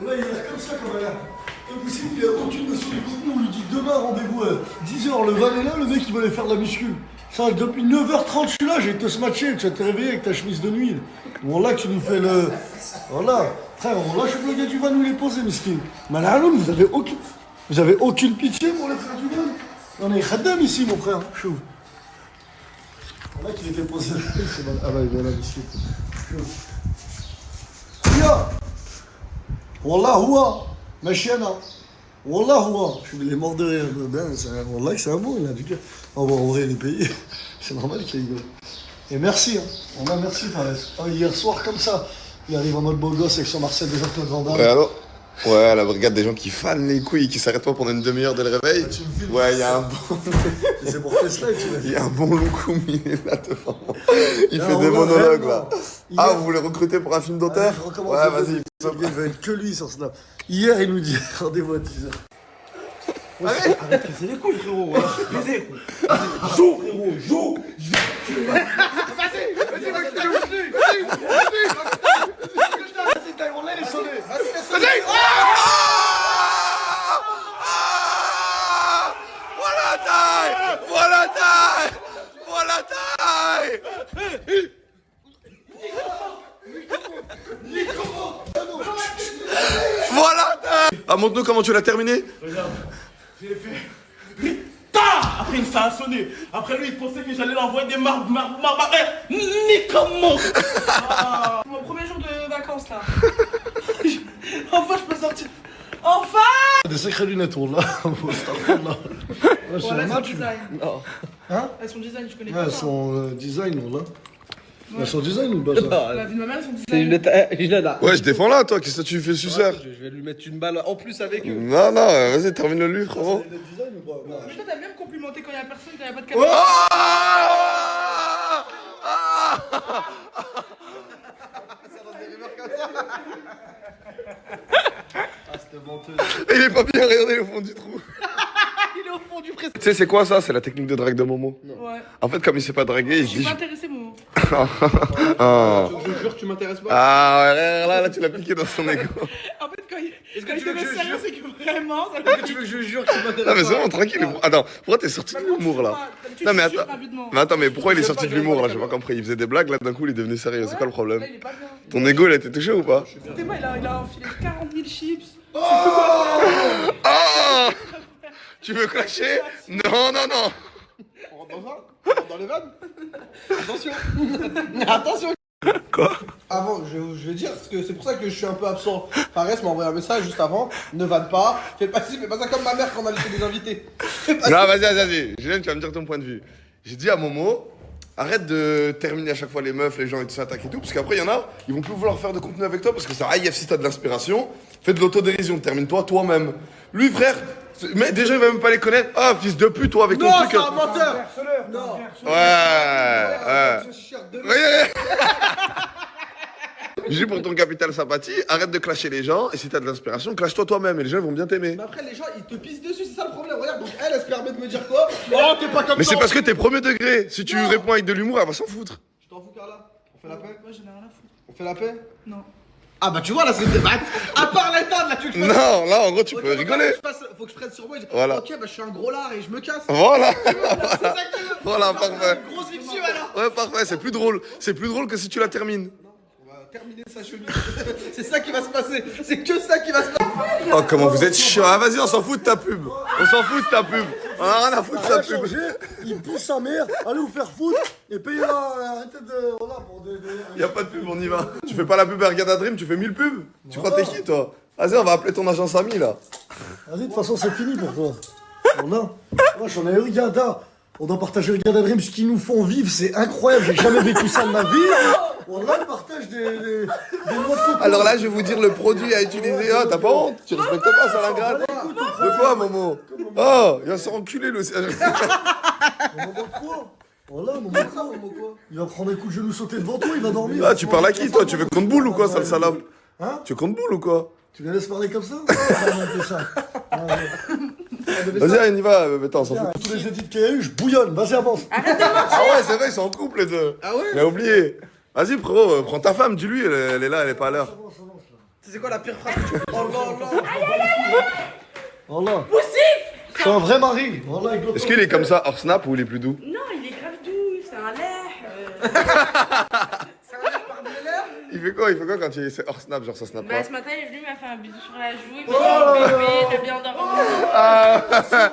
Là, il a l'air comme ça, comme elle a. Impossible, il a aucune notion du contenu. On lui dit demain, rendez-vous à 10h, le van est là, le mec il va aller faire de la muscu. Ça, depuis 9h30, je suis là, j'ai été se matcher, tu vas te réveiller avec ta chemise de nuit. Bon, là, tu nous fais le. Voilà. Frère, on lâche le gars du van où il est posé, miskin. Malaloun, vous avez aucune pitié pour les frères du van. On est khaddam ici, mon frère. Chou. Là qu'il était posé. C'est bon. Ah bah, il est là, miskin. Chou. Ya Wallah, huwa. Machiana. Wallah, huwa. Je suis les morts de rire. Wallah, c'est un mot, il a du cœur. Oh, bon, en vrai, il est payé. C'est normal qu'il rigole. Et merci, hein. On a merci, Fares. Oh, hier soir, comme ça, il arrive en mode beau gosse avec son Marcel de Jean-Claude Van Damme. Ouais, allô? Ouais, la brigade des gens qui fanent les couilles, qui s'arrêtent pas pendant une demi-heure dès le réveil. Ouais, il y a un bon. C'est pour Tesla, tu vois. Il y a un bon loukoum, il est là devant. Il fait des monologues, là. Ah, vous voulez recruter pour un film d'auteur? Ouais, vas-y. Il va être que lui sur Snap. Hier, il nous dit rendez-vous à 10h. Arrête, c'est les couilles, frérot. Voilà, je suis baisé. Joue, frérot, joue. Vas-y, on l'a les sonner. Vas-y. Voilà taille. Voilà taille. Voilà taille. Voilà taille. Ah, montre-nous comment tu l'as terminé. Regarde, j'ai fait. Après, ça a sonné. Après, lui, il pensait que j'allais l'envoyer des ni comment. Mon premier jour de vacances, là. Enfin, je peux sortir. Enfin. Des sacrées lunettes, on l'a. Voilà, son design. Hein? Elles sont design, je connais Ouais, pas. Ça. son design, on l'a. Ouais. Son design ou pas ça? La vie de ma mère, son design. C'est une lettre. Ouais, je défends là, toi. Qu'est-ce que tu fais, suceur? Je vais lui mettre une balle en plus avec eux. Non, non, vas-y, termine le lui, frérot. C'est le design ou pas? Non. Mais toi, t'aimes bien me complimenter quand y'a personne, quand y'a pas de Oh caméra. Il est pas bien, regardez au fond du trou. Il est au fond du presse. Tu sais, c'est quoi ça? C'est la technique de drague de Momo. Ouais. En fait, comme il sait pas draguer, il Je se suis dit. pas intéressé, Momo. Ah, Je jure que tu m'intéresses pas. ah ouais, là, tu l'as piqué dans son égo. En fait, quand il Est-ce que quand tu il veux te que met je sérieux, jure c'est que vraiment, ça Est-ce que tu veux que je jure que tu m'intéresses pas? Non, mais c'est vraiment tranquille. Attends, pourquoi t'es sorti de l'humour là? Non, mais attends. Mais attends, mais pourquoi il est sorti de l'humour là? J'ai pas compris. Il faisait des blagues là, d'un coup il est devenu sérieux. C'est quoi le problème? Là, il est pas bien. Ton ego il a été touché ou pas? Écoutez, moi, il a enfilé 40 000 chips. Ah! Tu veux clasher? Non, non, non. On rentre dans ça? On rentre dans les vannes? Attention. Attention. Quoi? Avant, je vais dire, parce que c'est pour ça que je suis un peu absent. Fares m'a envoyé un message juste avant. Ne vanne pas. Fais pas ci, fais pas ça comme ma mère quand on a laissé des invités. Fais pas Non, ci. vas-y. Julien, tu vas me dire ton point de vue. J'ai dit à Momo, arrête de terminer à chaque fois les meufs, les gens et tout ça, attaquent et tout, parce qu'après, il y en a, ils vont plus vouloir faire de contenu avec toi, parce que ça, si t'as de l'inspiration, fais de l'autodérision, termine-toi toi-même. Lui, frère, mais déjà, il va même pas les connaître. Ah, fils de pute, toi, avec ton Non, truc. c'est un menteur. Non. Ouais. Ce chien de Ouais. Je dis pour ton capital sympathie, arrête de clasher les gens, et si t'as de l'inspiration, clash-toi toi-même, et les gens ils vont bien t'aimer. Mais après, les gens, ils te pissent dessus, c'est ça le problème. Regarde, donc elle se permet de me dire quoi? Oh, t'es pas comme Mais ça. c'est parce que t'es premier degré. Si tu Non. réponds avec de l'humour, elle va s'en foutre. Tu t'en fous, Carla? On fait la paix? Moi, j'en ai rien à foutre. On fait la paix? Non. Ah bah tu vois, là, c'est des maths. À part l'état, là, tu veux que je fasse- Non, là en gros tu Ok, peux donc, rigoler. faut que je prenne sur moi et je dis, Voilà. ok, bah je suis un gros lard et je me casse. Voilà. C'est ça que tu veux? Voilà, Je vais parfait. faire une grosse victime alors. Ouais, parfait, c'est plus drôle. C'est plus drôle que si tu la termines. On va terminer sa chemise. C'est ça qui va se passer. C'est que ça qui va se passer. Oh, comment vous êtes chiant. Ah, vas-y, on s'en fout de ta pub. On s'en fout de ta pub. On a rien à foutre de Ça ta a pub. changé, il pousse sa mère, allez vous faire foutre et payez-la, arrêtez de. Voilà, pour des. Y'a pas de pub, on y va. Tu fais pas la pub à Regarde Dream, tu fais 1000 pubs. Tu crois t'es qui toi? Vas-y, on va appeler ton agence ami là. Vas-y, de toute façon, c'est fini pour toi. On a. Moi, j'en ai Regarda. On doit partager Regarda Dream, ce qu'ils nous font vivre, c'est incroyable, j'ai jamais vécu ça de ma vie. On a le partage des noix de coco. Alors là, je vais vous dire le produit à utiliser. Ah, t'as pas honte? Tu respectes pas ça, l'ingrate? De quoi, Momo? Oh, il va se enculer le. On envoie quoi? Voilà, mon mec, il va prendre un coup de genou sauter devant toi, il va dormir. Ah, tu parles à qui toi? Tu veux compte boule ou quoi, sale salope? Hein? Tu veux compte boule ou quoi? Tu la laisses parler comme ça? On fait ça. Vas-y, on y va. Attends, on s'en fout. Tous les édits qu'il y a eu, je bouillonne, vas-y, avance. Ah ouais, c'est vrai, ils sont en couple les deux. Ah ouais? Il a oublié. Vas-y, frérot, prends ta femme, dis-lui, elle est là, elle est pas à l'heure. Avance, avance, là. C'est quoi la pire phrase que tu fais? Oh là là. Voilà. C'est un vrai mari. Voilà, avec l'autre. Est-ce qu'il est comme ça hors snap ou il est plus doux? Non, il est grave doux, c'est un lait. Ça va l'air par l'air. Il fait quoi quand il est hors snap, genre ça snap Bah, pas? ce matin, il est venu, il m'a fait un bisou sur la joue, il Oh m'a dit bébé, de bien dormir.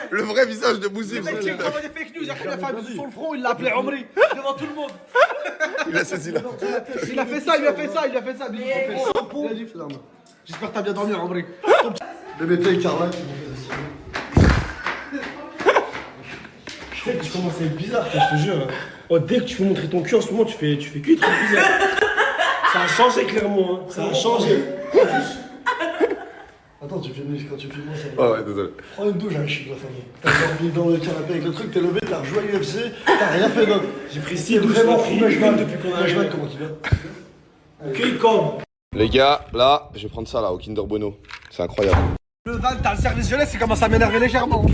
Le vrai visage de Bouzif. Le mec qui envoie des fake news, après il a fait un bisou sur le front, il l'a appelé Omri devant tout le monde. Il a saisi là. Il a fait ça, il a fait ça, bisou sur le front. Il a dit, j'espère que t'as bien dormi, Omri. Bébé Tay Carla qui m'ont Je sais que tu commences à être bizarre, je te jure. Oh, dès que tu peux montrer ton cul en ce moment, tu fais que des trucs bizarres. Ça a changé clairement, hein. Ça a changé. Attends, tu filmes quand tu filmes ça. Oh ouais, désolé. Prends une douche, hein, chic la famille. T'as dormi dans le canapé avec le truc, t'es levé, t'as rejoué à l'UFC, t'as rien fait d'autre. J'ai pris 6 douches Vraiment depuis fou, Mejman, depuis qu'on a Mejman, joué. comment tu vas? Ok, comme. Les gars, là, je vais prendre ça là au Kinder Bueno. C'est incroyable. Le Val, t'as le service jeunesse, il commence à m'énerver légèrement.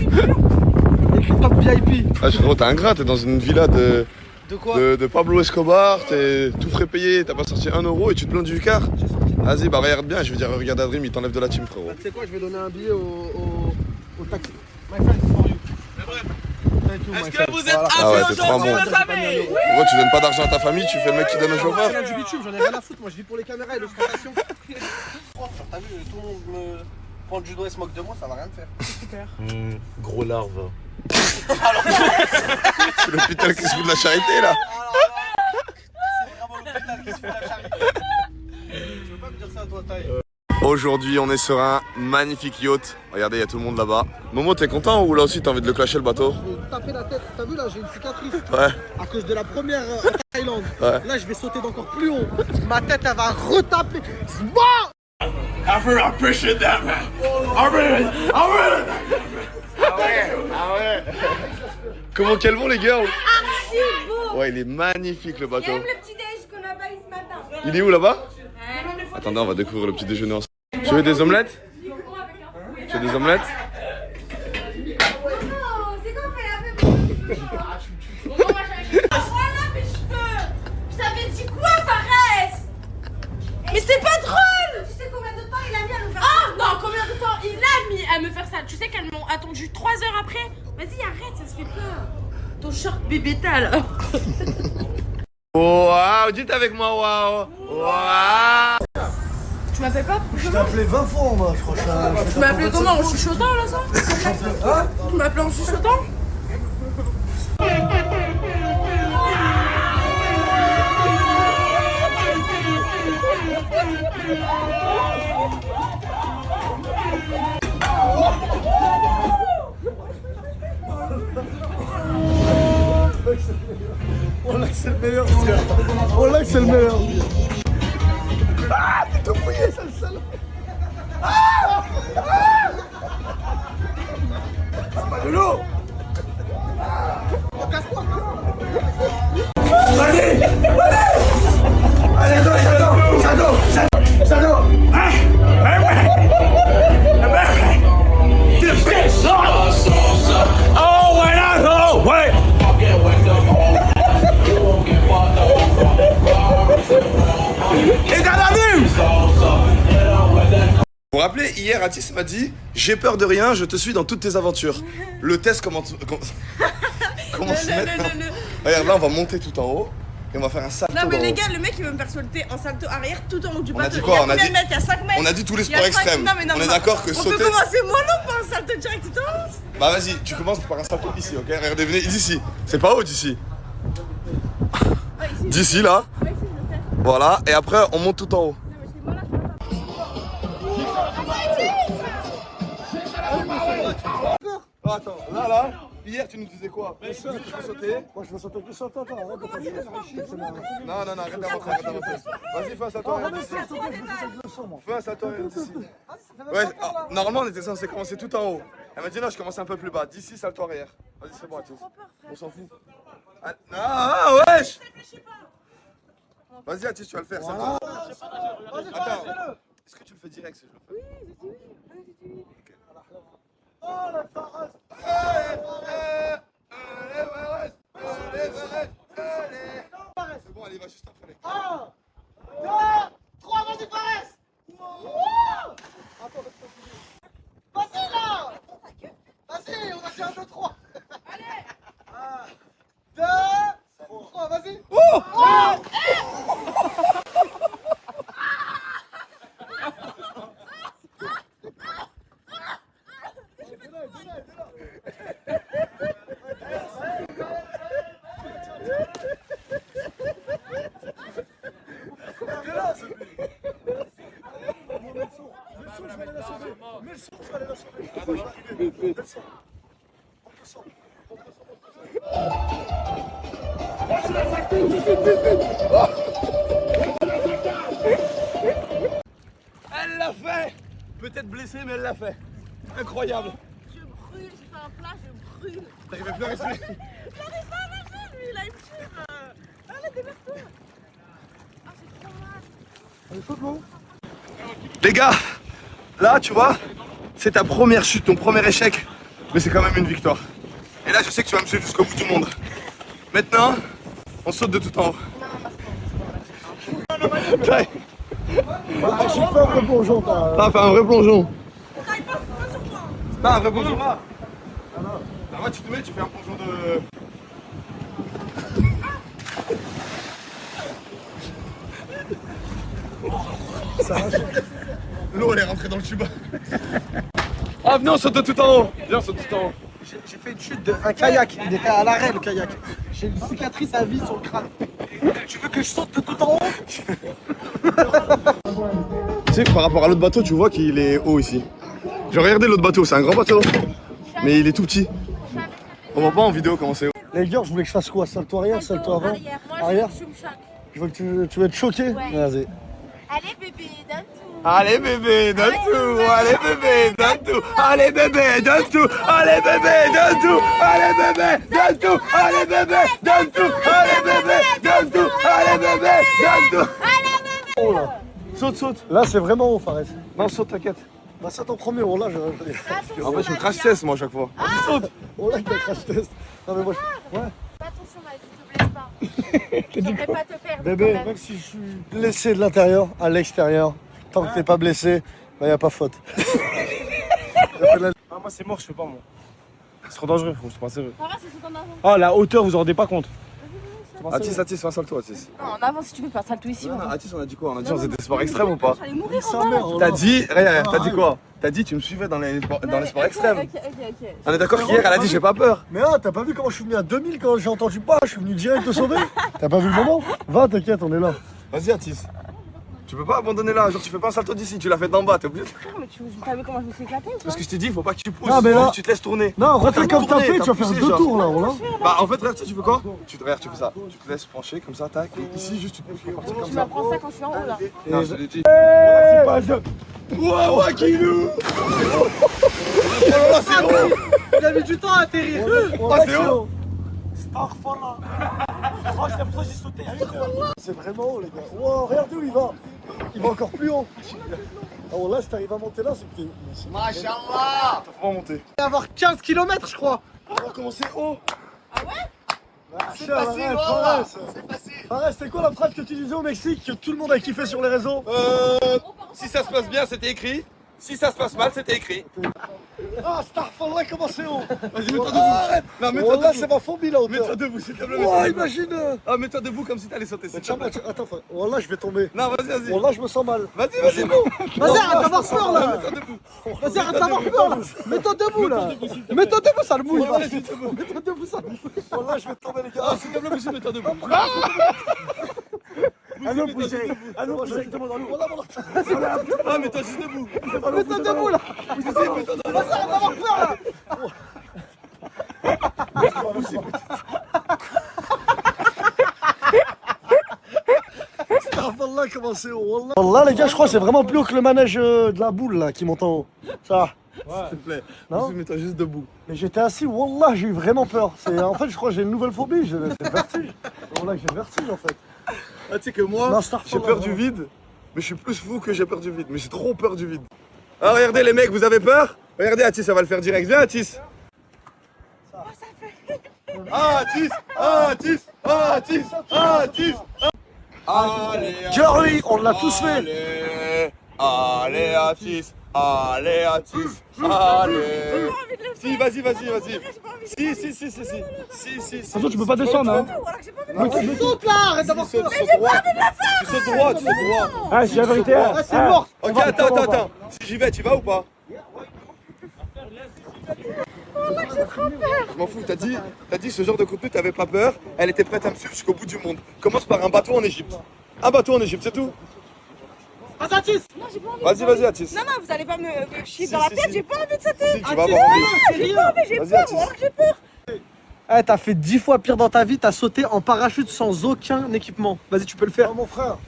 Écrit top VIP. Ah frérot, t'es ingrat, t'es dans une villa de quoi? de Pablo Escobar, t'es tout frais payé, t'as pas sorti 1 euro et tu te plains du car. Vas-y, bah regarde bien, je vais dire regarde Adrim, il t'enlève de la team frérot. Bah, tu sais quoi, je vais donner un billet au taxi. My friend, it's for you. Est-ce que vous êtes Ah ouais, t'es trop bon. les amis? Pourquoi tu donnes pas d'argent à ta famille, tu fais le mec qui donne au Je chauffeur? viens du YouTube, j'en ai rien à foutre, moi je vis pour les caméras et l'ostentation. T'as vu, tout le monde me prend le judo et se moque de moi, ça va rien me faire. Gros larve. C'est l'hôpital qui se fout de la charité là. C'est vraiment l'hôpital qui se fait la charité. Je veux pas me dire ça à toi, taille. Aujourd'hui, on est sur un magnifique yacht. Regardez, il y a tout le monde là-bas. Momo, t'es content ou là aussi t'as envie de le clasher le bateau? Je vais taper la tête, t'as vu là, j'ai une cicatrice. Ouais. À cause de la première en Thaïlande. Ouais. Là, je vais sauter d'encore plus haut. Ma tête, elle va retaper. Sma! I appreciate that, man. I really. Comment qu'elles vont les gars? Archi beau. Ouais, il est magnifique le bateau. Même le petit déj qu'on a pas eu ce matin. Il est où là-bas? Ouais. Attendez, on va découvrir le petit déjeuner ensemble. Tu veux des omelettes? Tu veux des omelettes? Oh, c'est quoi fait la Voilà mes cheveux. Je t'avais dit quoi, Fares? Mais c'est pas drôle! Tu sais combien de temps il a mis à nous faire Oh non, combien de temps il a mis à me faire ça? Tu sais qu'elles m'ont attendu 3 heures après? Vas-y, arrête, ça se fait pas. Ton short bébéta là. Waouh, dites avec moi waouh. Waouh. Tu m'appelles pas? Je t'ai appelé 20 fois, moi, je crois. Tu m'as appelé comment? En chuchotant là ça? Tu m'as appelé en chuchotant? Oh là, c'est le meilleur, ce gars. Oh là, c'est le meilleur. Ah, t'es tout mouillé, ça, le salaud. C'est pas de l'eau. Oh, wait, no, wait. Vous vous rappelez, hier, Atis m'a dit j'ai peur de rien, je te suis dans toutes tes aventures. Le test, comment se mettre? Regarde, là, on va monter tout en haut et on va faire un salto. Non mais dans les l'eau. gars, le mec il veut me faire sauter en salto arrière tout en haut du On a bateau. dit quoi? Il y a On a combien dit- de mètres? Il y a 5 mètres. On a dit tous les Il y a sports cinq- extrêmes. Non, mais non, On mais est d'accord que on sauter. peut commencer mollo par un salto direct tout en haut. Bah vas-y, tu commences par un salto ici, ok? Regardez, venez d'ici. C'est pas haut d'ici. D'ici là. Voilà, et après on monte tout en haut. Oh, attends, là, hier tu nous disais quoi? Tu veux sauter? Moi, je veux sauter plus. Attends, arrête de faire des chier, c'est marrant. Non, arrête d'avancer, arrête d'avancer. Vas-y, fais un salto arrière d'ici. Fais un salto arrière d'ici. Ouais, normalement on était censé commencer tout en haut. Elle m'a dit non, je commence un peu plus bas. D'ici, salto arrière. Vas-y, c'est bon, Atis. On s'en fout. Ah, wesh! Vas-y, Atis, tu vas le faire, salto. Attends, est-ce que tu le fais direct si je le fais? C'est bon, allez, va juste après. est là, celui. Mets le son, je vais aller la sauver. Mets le son, je vais aller la sauver. Je vais arriver. Mets le son. Monte le son. Elle l'a fait. Peut-être blessée, mais elle l'a fait. Incroyable. Je brûle, j'ai fait un plat, je brûle. T'arrivais plus à respirer. J'arrive pas à nager, lui, là, il me tire. Allez, démerde-toi. Ah, c'est trop mal. Les gars, là, tu vois, c'est ta première chute, ton premier échec. Mais c'est quand même une victoire. Et là, je sais que tu vas me suivre jusqu'au bout du monde. Maintenant, on saute de tout en haut. Ouais. J'ai fait un vrai plongeon, t'as. T'as fait un vrai plongeon. T'arrives pas sur moi. C'est pas un vrai plongeon là. Ah ouais, tu te mets, tu fais un plongeon de... L'eau elle est rentrée dans le tuba. Ah venez on saute de tout en haut. Viens on saute tout en haut. J'ai fait une chute d'un kayak, il était à l'arrêt le kayak. J'ai une cicatrice à vie sur le crâne. Tu veux que je saute de tout en haut? Tu sais que par rapport à l'autre bateau tu vois qu'il est haut ici. J'ai regardé l'autre bateau, c'est un grand bateau. Mais il est tout petit. On voit pas en vidéo comment c'est haut. Les gars, je voulais que je fasse quoi? Salto arrière, salto avant? Arrière. Moi, Arrière? je me choque. Je veux que tu veux être choqué? Ouais. Vas-y. Allez, bébé, donne tout. Allez bébé, donne tout. Allez bébé, donne tout. Allez bébé, donne tout. Allez bébé, donne tout. Allez bébé, donne tout. Allez bébé, donne tout. Allez bébé, donne tout. Allez bébé, donne tout. Oh là. Saute, saute. Là, c'est vraiment haut, Fares. Non, saute, t'inquiète. Bah, ça t'en premier. Oh là, je. En fait, je me crash test moi à chaque fois. Saute. Oh là, il t'a crash test. Non, mais moi, ouais. Attention, Maëlle, tu te blesses pas. J'aimerais pas te perdre. Bébé, quand même. même si je suis blessé de l'intérieur à l'extérieur, tant que t'es pas blessé, bah, y a pas faute. Ah, moi c'est mort, je fais pas moi. C'est trop dangereux, frérot, je suis pas sérieux. Ça va, c'est tout en avant. Ah, la hauteur, vous en rendez pas compte. Atis, fais un salto, Atis. Non, en avant si tu veux faire salto ici. Non, Atis, on a dit quoi? On a dit on faisait des sports extrêmes ou pas? J'allais mourir en Sa bas. mère, oh T'as là. dit, regarde, t'as dit quoi? T'as dit tu me suivais dans les sports extrêmes. Ok. On est d'accord qu'hier elle a dit j'ai pas peur. Mais ah, t'as pas vu comment je suis venu à 2000 quand j'ai entendu pas? Je suis venu direct te sauver. T'as pas vu le moment? Va, t'inquiète, on est là. Vas-y Atis. Tu peux pas abandonner là, genre tu fais pas un salto d'ici, tu l'as fait d'en bas, t'es obligé. Mais t'as vu comment je me suis éclaté ou Parce pas? que je t'ai dit, il faut pas que tu pousses, Non, mais là- tu te laisses tourner. Non, refais comme t'as tourné, fait, tu vas poussé, faire 2 genre. tours là, oh là. Bah en fait, regarde, tu fais quoi? Regarde, tu fais ça. Tu te laisses pencher comme ça, tac. Et ici, juste tu te fais partir comme Tu ça. m'apprends ça quand je suis en haut là. Non, je te l'ai dit. C'est pas ça. Waouh, Wakilou. Oh là là, c'est haut. Il a mis du temps à atterrir. Oh, Ah, là, c'est haut. C'est vraiment haut, les gars. Wow, regardez où il va. Il va encore plus haut. Oh là, si t'arrives à monter là, c'est que t'es. Faut pas monter. Il va avoir 15 km, je crois. On va commencer haut. C'est facile, Fares. C'est facile. Fares, c'était quoi la phrase que tu disais au Mexique que tout le monde a kiffé sur les réseaux? Si ça se passe bien, c'était écrit. Si ça se passe mal, c'était écrit. Ah, Starfall, comment c'est haut? Vas-y, mets-toi Oh, debout. arrête. Non, Oh mets-toi là, debout. c'est ma phobie là, Mets-toi hauteur. debout, s'il te plaît. Oh, mets-toi debout. imagine. Ah, mets-toi debout comme si t'allais sauter. s'il te plaît. Attends, oh là, je vais tomber. Non, vas-y. Oh là, je me sens mal. Vas-y. Vas-y, arrête d'avoir peur là. Mets-toi debout. Vas-y, arrête d'avoir peur là. Mets-toi debout là. Mets-toi debout, ça le mouille. Oh, vas-y, debout. Mets-toi debout, ça le mouille. Oh là, je vais tomber, les gars. Ah, s'il te plaît, monsieur, mets-toi debout. Allô, bougez. Allô, directement dans l'eau. Oh là, mon orteil. Ah, mets-toi juste debout. Mets-toi debout là. Vas-y, arrête d'avoir peur là. Starfall, là, comment c'est haut? Oh là, les gars, je crois que c'est vraiment plus haut que le manège de la boule là qui monte en haut. Ça. S'il te plaît. Non. Monsieur, mets-toi juste debout. Mais j'étais assis, wallah, j'ai eu vraiment peur. En fait, je crois que j'ai une nouvelle phobie, c'est le vertige. Wallah, j'ai le vertige en fait. Ah, tu sais que moi, Non, Starfall, j'ai peur là, du non. vide, mais je suis plus fou que j'ai peur du vide. Mais j'ai trop peur du vide. Ah, regardez les mecs, vous avez peur? Regardez, Atis, ça va le faire direct. Viens, Atis. Ah, Atis. Allez, Curly, on l'a tous fait. Allez, Atis. Allez. Si, vas-y. Si. Attention, tu peux pas descendre, hein. Saute là, arrête d'avoir peur. Tu sautes droit. Ah, c'est la vérité. Ah, c'est mort. Ok, attends. Si j'y vais, tu vas ou pas? Je m'en fous, t'as dit ce genre de contenu, t'avais pas peur, elle était prête à me suivre jusqu'au bout du monde. Commence par un bateau en Égypte. Un bateau en Égypte, c'est tout. Vas-y, Atis. Non, j'ai pas envie. Vas-y, vas-y, Atis. Non, non, vous allez pas me chier Si, dans la si, tête, si. j'ai pas envie de sauter. Si, tu vas avoir envie. J'ai pas envie, j'ai Vas-y, peur, Atis. voilà, j'ai peur. Eh, t'as fait 10 fois pire dans ta vie, t'as sauté en parachute sans aucun équipement. Vas-y, tu peux le faire. Ah, mon frère,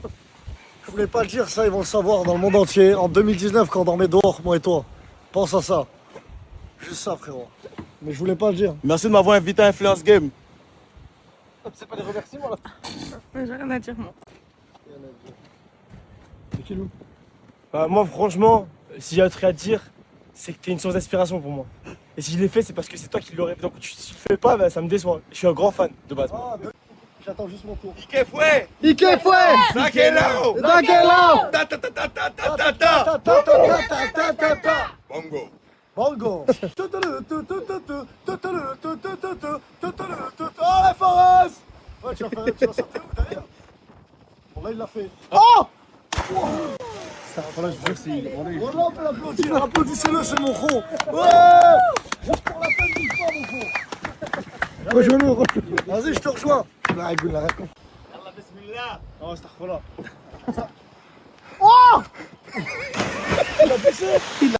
je voulais pas le dire, ça ils vont le savoir dans le monde entier. En 2019, quand on dormait dehors, moi et toi, pense à ça. Juste ça, frérot. Mais je voulais pas le dire. Merci de m'avoir invité à Influence Game. C'est pas des remerciements là. J'ai rien à dire, moi. C'est qui, Lou? Moi, franchement, s'il y a un truc à dire, c'est que t'es une source d'inspiration pour moi. Et si je l'ai fait, c'est parce que c'est toi qui l'aurais. Donc, si tu le fais pas, bah, ça me déçoit. Je suis un grand fan de base. Ah, j'attends juste mon tour. Ike fue. Ike fue. Nakelo. Nakelo. Ta ta ta ta ta ta ta Ta ta. ta ta ta ta ta ta. Bongo. Bongo. Oh la forest. Ouais, tu vas sortir où derrière? Bon, là il l'a fait. Oh. Ça, voilà, je vous jure, c'est. Voilà, on peut l'applaudir. Applaudissez-le, c'est mon rond. Ouais. Juste pour la peine d'une fois, mon rond. Rejoins-nous, rejoins-nous. Vas-y, je te rejoins. La règle, la règle. Oh, astaghfirullah.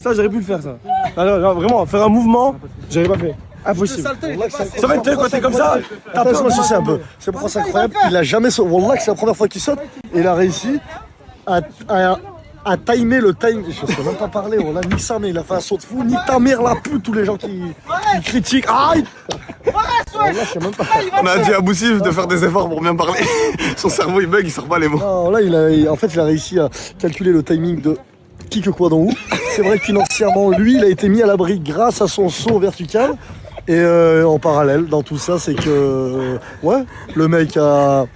Ça, j'aurais pu le faire, ça. Non, vraiment, faire un mouvement, j'aurais pas fait. Impossible. Ça va être quand t'es comme ça. T'as peur aussi, c'est un peu. C'est pourquoi c'est incroyable. Il a jamais sauté. Wallah, que c'est la première fois qu'il saute. Et il a réussi à timer le time. Je sais même pas parler. Wallah, nique sa mère. Il a fait un saut de fou. Nique ta mère, la pute. Tous les gens qui critiquent. Aïe! Wallah, je sais même pas. On a dit à Boussif de faire des efforts pour bien parler. Son cerveau il bug, il sort pas les mots. Non, là, en fait, il a réussi à calculer le timing de qui que quoi dans où. C'est vrai que financièrement, lui, il a été mis à l'abri grâce à son saut vertical. Et en parallèle, dans tout ça, c'est que ouais, le mec a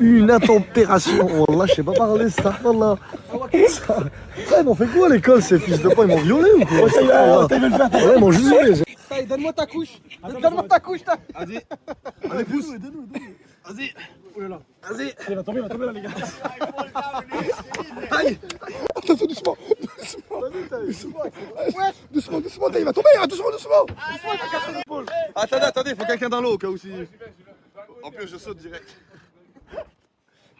eu une intempération. Wallah, je sais pas parler, ça. Wallah. Ouais, mais on fait quoi à l'école, ces fils de poing? Ils m'ont violé ou quoi? Ouais, ils m'ont juste violé. Allez, donne-moi ta couche. Donne-moi ta couche. Vas-y. Allez, pousse. Vas-y. Oh là là. Vas-y. Il va tomber là, les gars. Aïe. Attention, doucement. Doucement, doucement, il va tomber, doucement. Attendez, faut quelqu'un dans l'eau au cas où si. En plus, je saute direct.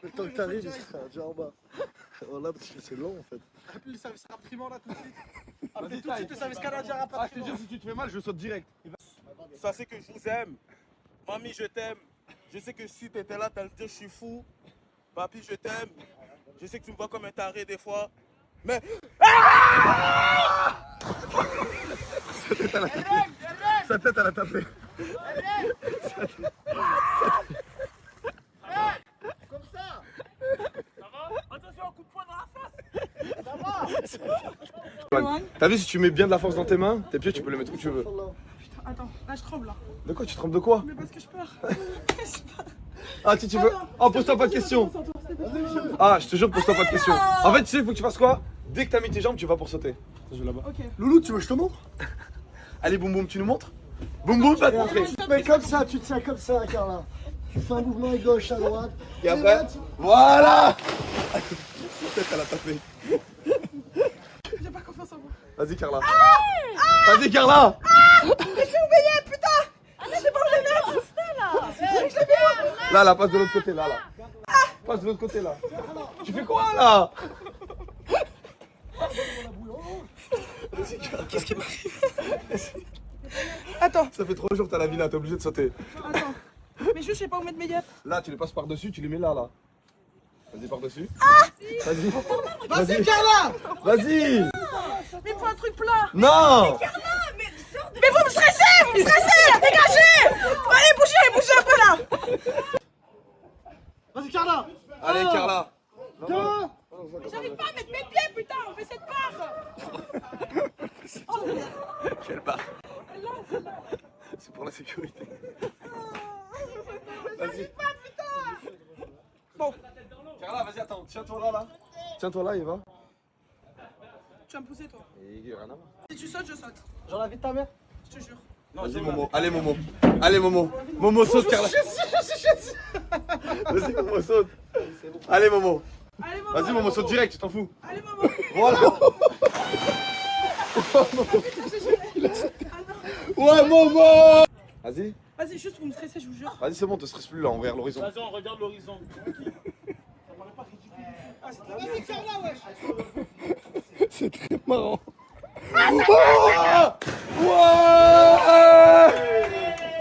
Le temps que t'arrives, il sera déjà en bas. Voilà, parce que c'est long en fait. Appelle le service rapatriement là tout de suite. Appelle tout de suite le service canadien rapatriement. Ah, je te jure, si tu te fais mal, je saute direct. Sachez que je vous aime. Mamie, je t'aime. Je sais que si t'étais là, t'allais dire je suis fou. Papi, je t'aime. Je sais que tu me vois comme un taré des fois. Mais. Sa tête, elle a tapé. Attention, coup de poing dans la face. T'as vu, si tu mets bien de la force dans tes mains, tes pieds, tu peux les mettre où tu veux. Attends, là je tremble là. De quoi? Tu trembles de quoi? Mais parce que je peur. Ah, tu veux. Oh, pose-toi pas de questions. Ah, je te jure, pose-toi pas de questions. En fait, tu sais, il faut que tu fasses quoi? Dès que t'as mis tes jambes, tu vas pour sauter. Je vais là-bas. Loulou, tu veux que je te montre? Allez, boum boum, tu nous montres? Boum boum, va te montrer. Mais comme ça, tu te tiens comme ça, Carla. Tu fais un mouvement à gauche, à droite. Et après, voilà! Sa tête, elle a tapé. J'ai pas confiance en moi. Vas-y, Carla. Vas-y, Carla! Là, là, passe de l'autre côté, là. Passe de l'autre côté, là. Tu fais quoi, là? Qu'est-ce qui m'arrive? Attends, Ça fait 3 jours que t'as la villa, t'es obligé de sauter. attends. Mais juste, je sais pas où mettre mes yeux. Là, tu les passes par-dessus, tu les mets là, là. Vas-y, par-dessus. Vas-y. Vas-y, Carla. Vas-y. Mais il faut un truc plat. Non! Mais vous me stressez, là, dégagez. Allez, bougez un peu là. Vas-y, Carla. Allez, Carla. J'arrive pas à mettre mes pieds, putain, on fait cette part. Quelle barre? C'est pour la sécurité. Vas-y. Bon, Carla, vas-y, attends. Tiens-toi là, là. Tiens-toi là, Eva. tu vas me pousser toi. Et rien à voir. Si tu sautes, je saute. Genre la vie de ta mère. Je te jure. Vas-y, Momo. Allez, Momo. Allez, Momo. Momo, saute, Carla. Vas-y, Momo, saute. Allez, Momo. Allez, maman. Vas-y, Momo, saute direct, tu t'en fous. Allez, maman. Voilà. Ouais, Momo. Vas-y. Vas-y, juste vous me stressez, je vous jure. Vas-y, c'est bon, te stresse plus là, on regarde l'horizon. Vas-y, on regarde l'horizon. Vas-y, Carla, wesh. C'est très marrant.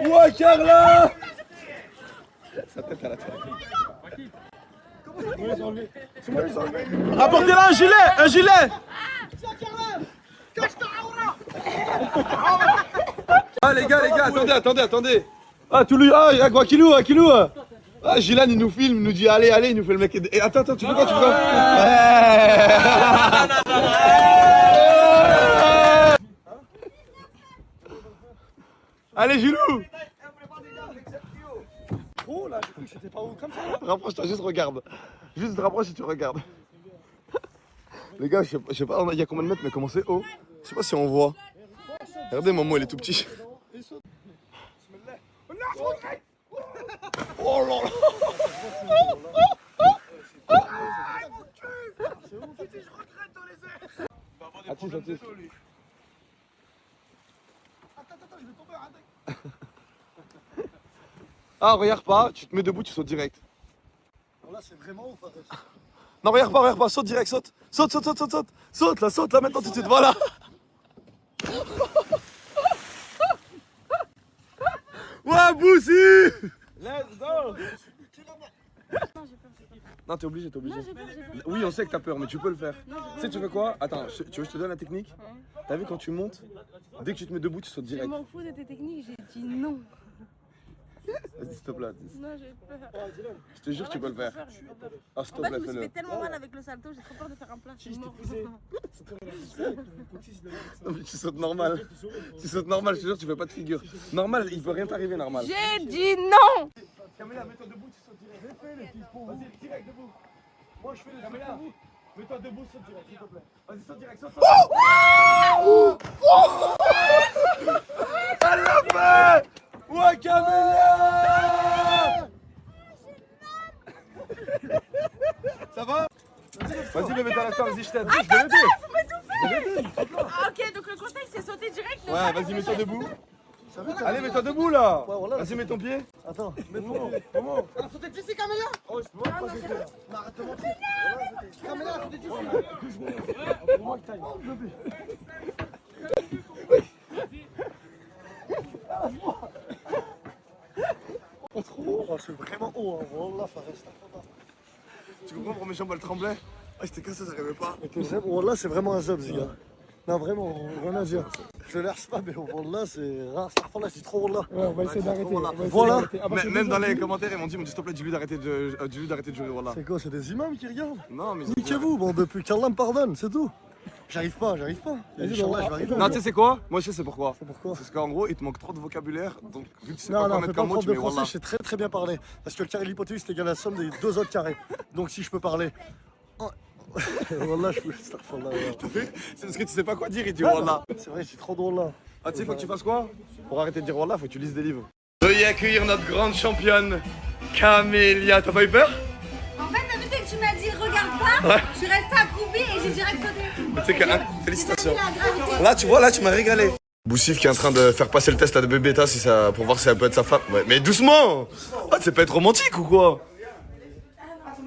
Ouah, Carla. Sa tête à la tête. Rapportez-là un gilet, un gilet. Ah les gars, attendez. Ah Toulouse, ah Aquilou. Ah Gilan il nous filme, il nous dit allez, il nous fait le mec. Et attends, tu fais quoi, Allez Gilou. Oh là, j'ai cru que c'était pas haut comme ça. Rapproche-toi, juste regarde. Juste rapproche et tu regardes. Les gars, je sais pas, il y a combien de mètres, mais comment c'est haut? Je sais pas si on voit. Regardez, Momo, il est tout petit. Oh là là. Attends, Attends, je vais tomber, arrête. Ah, regarde pas, tu te mets debout, tu sautes direct. Alors là, c'est vraiment haut, Fares. Non, regarde pas, saute direct, saute. Saute là, maintenant tout de suite, voilà. Ouais, Boussi. Let's go. Non, t'es obligé. Non, j'ai peur. Oui, on sait que t'as peur, mais tu peux le faire. Tu sais, tu fais quoi? Attends, tu veux que je te donne la technique? T'as vu quand tu montes, dès que tu te mets debout, tu sautes Je direct. m'en fous de tes techniques, j'ai dit non. Vas-y, s'il te plaît. Non, j'ai peur. Je te jure, tu peux le faire. Ah, s'il te En fait, plaît, je me suis fais-le. fait tellement mal avec le salto, j'ai trop peur de faire un plat. Je suis mort. Non, mais tu sautes normal. Tu sautes normal, je te jure, tu fais pas de figure. Normal, il peut rien t'arriver, normal. J'ai dit non. Caméla, mets-toi debout, tu sautes direct. J'ai fait les filles pour vous. Vas-y, direct debout. Moi, je fais les Caméla. Mets-toi debout, saute direct, s'il te plaît. Vas-y, saute direct, saute. Elle l'a fait. Ouais, Camélia. Ça va? Vas-y, mets-toi à la vas-y, je t'aide. Je vais l'aider. Ah, ok, donc le conseil c'est sauter direct. Ouais, vas-y, mets-toi debout. Allez, mets-toi debout là. Ouais, voilà. Vas-y, mets ton pied. Attends, Comment? Alors, sautez d'ici, Camélia. Oh, je peux pas passer là. Mais arrête de mentir. Camélia, sautez d'ici. Oh, c'est vraiment haut, hein. Wallah, Fares. Tu comprends pourquoi mes jambes elles tremblaient? Ah, j'étais cassé, j'arrivais pas. Wallah, c'est vraiment un zob, ce gars. Non, vraiment, rien à dire. Je l'herce pas, mais Wallah, c'est rare. Là, c'est trop Wallah. Ouais, on va essayer d'arrêter. Voilà. Même dans les commentaires, ils m'ont dit s'il te plaît, dis-lui d'arrêter de jouer, voilà. C'est quoi, c'est des imams qui regardent? Non, mais. Niquez-vous, bon, depuis qu'Allah me pardonne, c'est tout. J'arrive pas. Inch'Allah, je vais arriver. Non, tu sais, c'est quoi? Moi, je sais c'est pourquoi. C'est pourquoi? Parce qu'en gros, il te manque trop de vocabulaire. Donc, vu que tu sais Non, pas quoi non, fais mettre pas comme mot, prof tu de mets français, voilà. je sais très très bien parler. Parce que le carré de l'hypoténuse est égal à la somme des deux autres carrés. Donc si je peux parler. Oh. Wallah, je peux. Astaghfirullah. C'est parce que tu sais pas quoi dire, il dit voilà. C'est vrai, c'est trop drôle là. Ah, tu sais, faut que tu fasses quoi? Pour arrêter de dire voilà, faut que tu lises des livres. Veuillez accueillir notre grande championne, Camélia. T'as pas eu peur? En fait, t'as vu dès que tu m'as dit regarde pas, je suis restée accroupie et j'ai direct sauté. Tu sais que, hein, félicitations. J'ai senti la gravité. Là, tu vois, là, tu m'as régalé. Boussif qui est en train de faire passer le test à de Bébéta si ça, pour voir si ça peut être sa femme. Ouais, mais doucement! Ah, c'est pas être romantique ou quoi?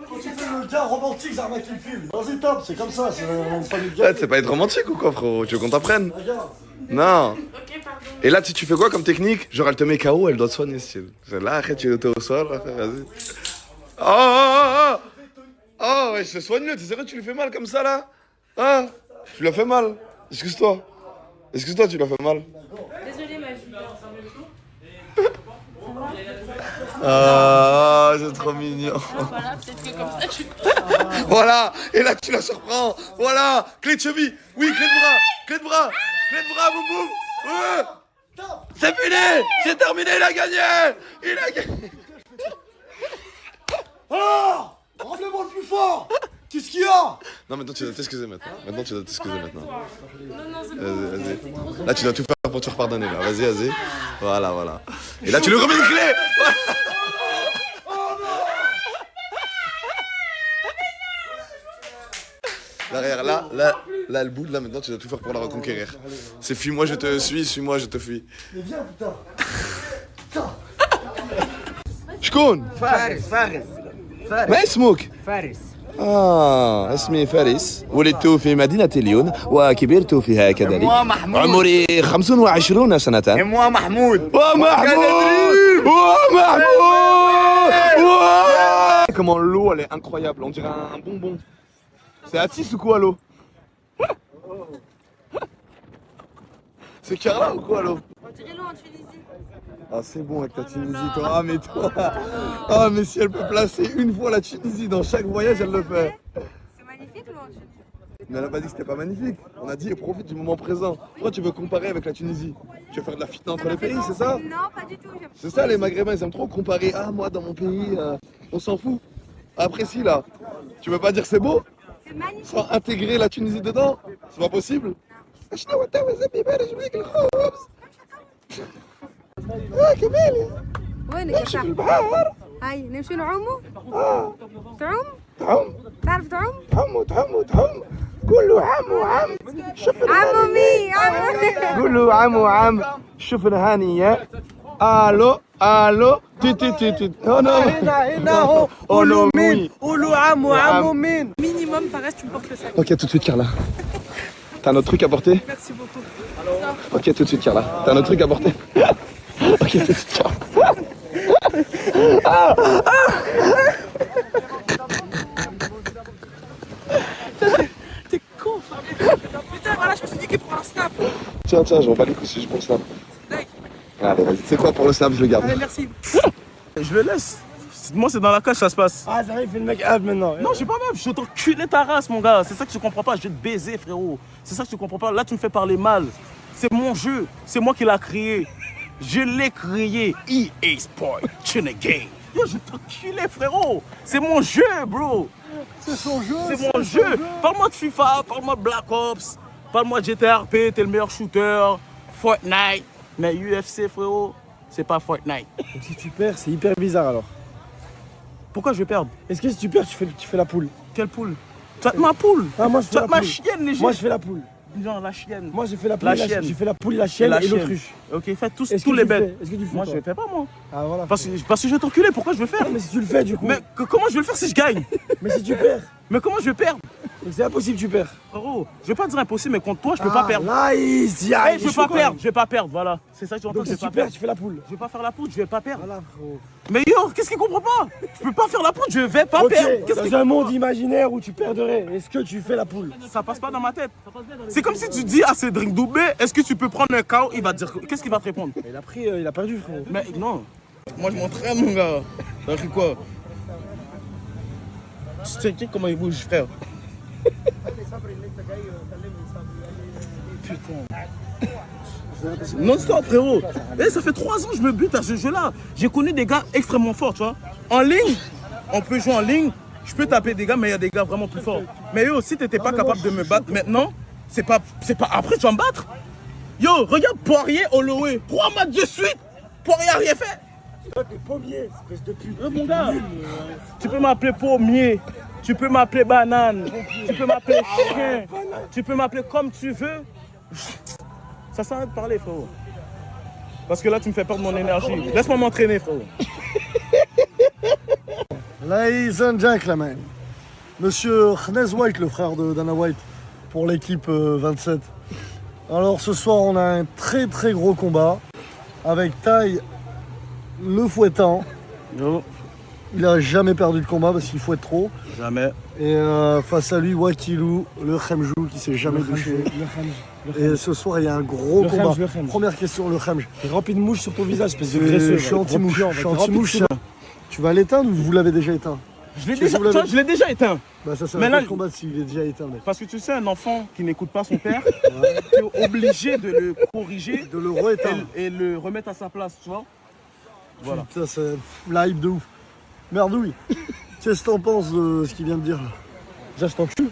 Quand tu fais le gars romantique, c'est un mec qui me filme. Vas-y, top, c'est comme ça, c'est une famille de Ouais, gars. c'est pas être romantique ou quoi, frérot? Tu veux qu'on t'apprenne? Regarde. Non. Ok, pardon. Et là, tu fais quoi comme technique? Genre, elle te met KO, elle doit te soigner, style. Là, après, tu es au sol, là, vas-y. Oh, ouais, je soigne-le, t'es sérieux, tu lui fais mal comme ça, là? Ah, tu l'as fait mal. Excuse-toi. Excuse-toi, tu l'as fait mal. Désolée, ma vie. Ah, c'est trop mignon. Voilà, peut-être que comme ça tu. Voilà, et là, tu la surprends. Voilà, clé de cheville. Oui, clé de bras, clé de bras, boum boum. Ouais. C'est fini, c'est terminé, il a gagné. Il a gagné. Ah! Rappelez-moi le plus fort! Qu'est-ce qu'il y a? Non, maintenant, tu dois t'excuser maintenant. Maintenant, tu dois t'excuser maintenant. Non, non, c'est Vas-y, vas-y. Là, tu dois tout faire pour te repardonner, là. Vas-y, vas-y. Voilà, voilà. Et là, tu lui remets une clé. Derrière, là, elle boude, là, maintenant, tu dois tout faire pour la reconquérir. C'est fuis-moi, je te suis, suis-moi, je te fuis. Mais viens, putain! Putain! شكون؟ فارس ما اسمك؟ فارس اسمي فارس ولدت في مدينة ليون وكبرت فيها كذلك عمري 25 سنة moi Mahmoud. Comment l'eau elle est incroyable, on dirait un bonbon. C'est Atis ou quoi l'eau? C'est Carla ou quoi l'eau? On dirait l'eau en Tunisie. Ah c'est bon avec ta Tunisie toi, ah mais toi. Ah mais si elle peut placer une fois la Tunisie dans chaque voyage elle le fait. C'est magnifique l'eau en Tunisie. Mais elle a pas dit que c'était pas magnifique. On a dit profite du moment présent. Pourquoi tu veux comparer avec la Tunisie? Tu veux faire de la fitna entre les pays, c'est ça? Non, pas du tout. C'est ça les Maghrébins, ils aiment trop comparer. Ah moi dans mon pays, on s'en fout. Après si là, tu veux pas dire c'est beau? C'est magnifique. Sans intégrer la Tunisie dedans? C'est pas possible. وينك يا هاي نمشي نعوموا؟ تعوم؟ تعرف تعوم؟ تعم كله عام وعام عمومي عمومي كله عام وعام شوفنا هانية الو تي تي تي تي هنا قولوا مين قولوا عم وعم مين. Minimum, Fares, tu me portes le sac. Ok, tout de suite, Carla. T'as un autre truc à porter? Merci beaucoup. Ok, tout de suite, Carla. T'as un autre truc à porter? Ok, tout de suite, Carla. T'es con, Fares. Putain, voilà, je me suis niqué pour un snap. Tiens, j'en bats les couilles si je pour le snap. Allez, vas-y. C'est quoi pour le snap, je le garde. Allez, merci. Je le laisse. Moi, c'est dans la cage, ça se passe. Ah, ça va, il fait le mec hâte maintenant. Non, j'ai pas même. Je vais t'enculer ta race, mon gars. C'est ça que tu comprends pas. Je vais te baiser, frérot. C'est ça que tu comprends pas. Là, tu me fais parler mal. C'est mon jeu. C'est moi qui l'ai créé. Je l'ai créé. EA Sport. Tune Game. Yo, je vais t'enculer, frérot. C'est mon jeu, bro. C'est son jeu. C'est mon jeu. Parle-moi de FIFA, parle-moi de Black Ops, parle-moi de GTRP, t'es le meilleur shooter, Fortnite. Mais UFC, frérot, c'est pas Fortnite. Donc si tu perds, c'est hyper bizarre alors. Pourquoi je vais perdre? Est-ce que si tu perds, tu fais la poule? Quelle poule? Tu as ma poule? Ah, moi je fais Tu as la ma poule. chienne, léger. Moi je fais la poule. Non, la chienne. Moi j'ai fait la poule, La chienne. j'ai fait la poule, la chienne La et chienne. l'autruche. Ok, faites tous Est-ce tous que les tu le bêtes. fais? Est-ce que tu le fais Moi, toi je le fais pas, moi. Ah voilà. Parce que je vais t'enculer, pourquoi je vais faire? Mais si tu le fais du coup. Mais comment je vais le faire si je gagne? Mais si tu perds. Mais comment je vais perdre? Donc c'est impossible, tu perds. Frérot, je vais pas dire impossible, mais contre toi, je peux pas perdre. Nice, Hey, je vais pas perdre, je vais pas perdre, voilà. C'est ça que tu entends, Donc je vais si tu pas perds, perdre. tu fais la poule. Je vais pas faire la poudre, je vais pas perdre. Voilà frérot. Mais yo, qu'est-ce qu'il comprend pas? Je peux pas faire la poudre, je vais pas Ok, perdre. Qu'est-ce dans qu'il un comprend monde imaginaire où tu perdrais, est-ce que tu fais la poule? pas? Ça passe pas dans ma tête. C'est comme si tu dis à Cédric Doumbé, est-ce que tu peux prendre un KO? Il va te dire, qu'est-ce qu'il va te répondre? Il a perdu frérot. Mais non. Moi, je m'entraîne, mon gars. T'as cru quoi? Tu sais comment il bouge, frère? Non-stop, frérot. Eh, ça fait 3 ans que je me bute à ce jeu-là. J'ai connu des gars extrêmement forts, tu vois. En ligne, on peut jouer en ligne. Je peux taper des gars, mais il y a des gars vraiment plus forts. Mais yo, si t'étais pas capable de me battre maintenant, c'est pas après tu vas me battre. Yo, regarde Poirier, Holloway. 3 matchs de suite. Poirier a rien fait. Toi t'es pommier, espèce de pute. Mon gars, tu peux m'appeler pommier, tu peux m'appeler banane, tu peux m'appeler chien, tu peux m'appeler comme tu veux. Ça sert à rien de parler, frérot. Parce que là, tu me fais perdre mon énergie. Laisse-moi m'entraîner, frérot. Ladies and gentlemen, Monsieur Khnez White, le frère de Dana White, pour l'équipe 27. Alors ce soir, on a un très très gros combat avec Tai le fouettant. Yo, Il a jamais perdu de combat parce qu'il fouette trop. jamais. Et face à lui, Wakilou, le Khemjou qui s'est jamais touché. Et ce soir, il y a un gros Le combat. Khemj, le Khemj. Première question, le Khemj. T'es rempli de mouches sur ton visage, espèce de graisseux. Je suis anti-mouche. Je suis anti-mouche. Tu vas l'éteindre ou vous l'avez déjà éteint? Je l'ai Si vous l'avez- déjà, je l'ai déjà éteint. Bah ça sert Mais à là, quoi de combattre s'il est déjà éteint, mec. Parce que tu sais, un enfant qui n'écoute pas son père, tu es obligé de le corriger De le re-éteindre. et le remettre à sa place, tu vois. Voilà. Putain, c'est la hype de ouf. Merdouille. Qu'est-ce que t'en penses de ce qu'il vient de dire là? Déjà, je t'encule.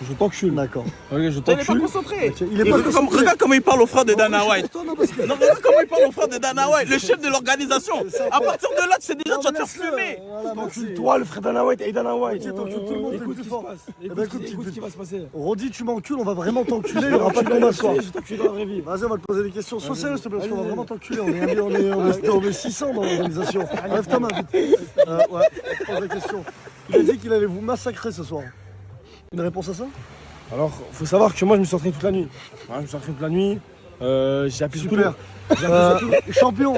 Je t'encule. D'accord. Ok, je Il est pas t'encule. concentré. Ok, il est pas concentré. Regarde comment il parle au frère de Dana White. Toi, non, parce que... Non, regarde comment il parle au frère de Dana White, le chef de l'organisation. À partir de là, tu sais déjà, tu vas te faire fumer. Voilà, merci. Toi, le frère Dana White et Dana White. Ok, t'encules tout le monde, t'es Écoute plus ce qui fort. se passe. Eh ben, écoute, Écoute ce qui va se passer. Rodi, tu m'encules, on va vraiment t'enculer, il n'y aura pas de combat ce soir. Je t'encule dans la vraie vie. Vas-y, on va te poser des questions. Sois sérieux, s'il te plaît, parce qu'on va Allez. vraiment t'enculer. On est 600 dans l'organisation. Lève ta main, vite. Ouais, on te pose des questions. Il a dit qu'il allait vous massacrer ce soir. Une réponse à ça? Alors, faut savoir que moi, je me suis entraîné toute la nuit. Ouais, je me suis entraîné toute la nuit. J'ai appuyé sur tout. Super. Champion.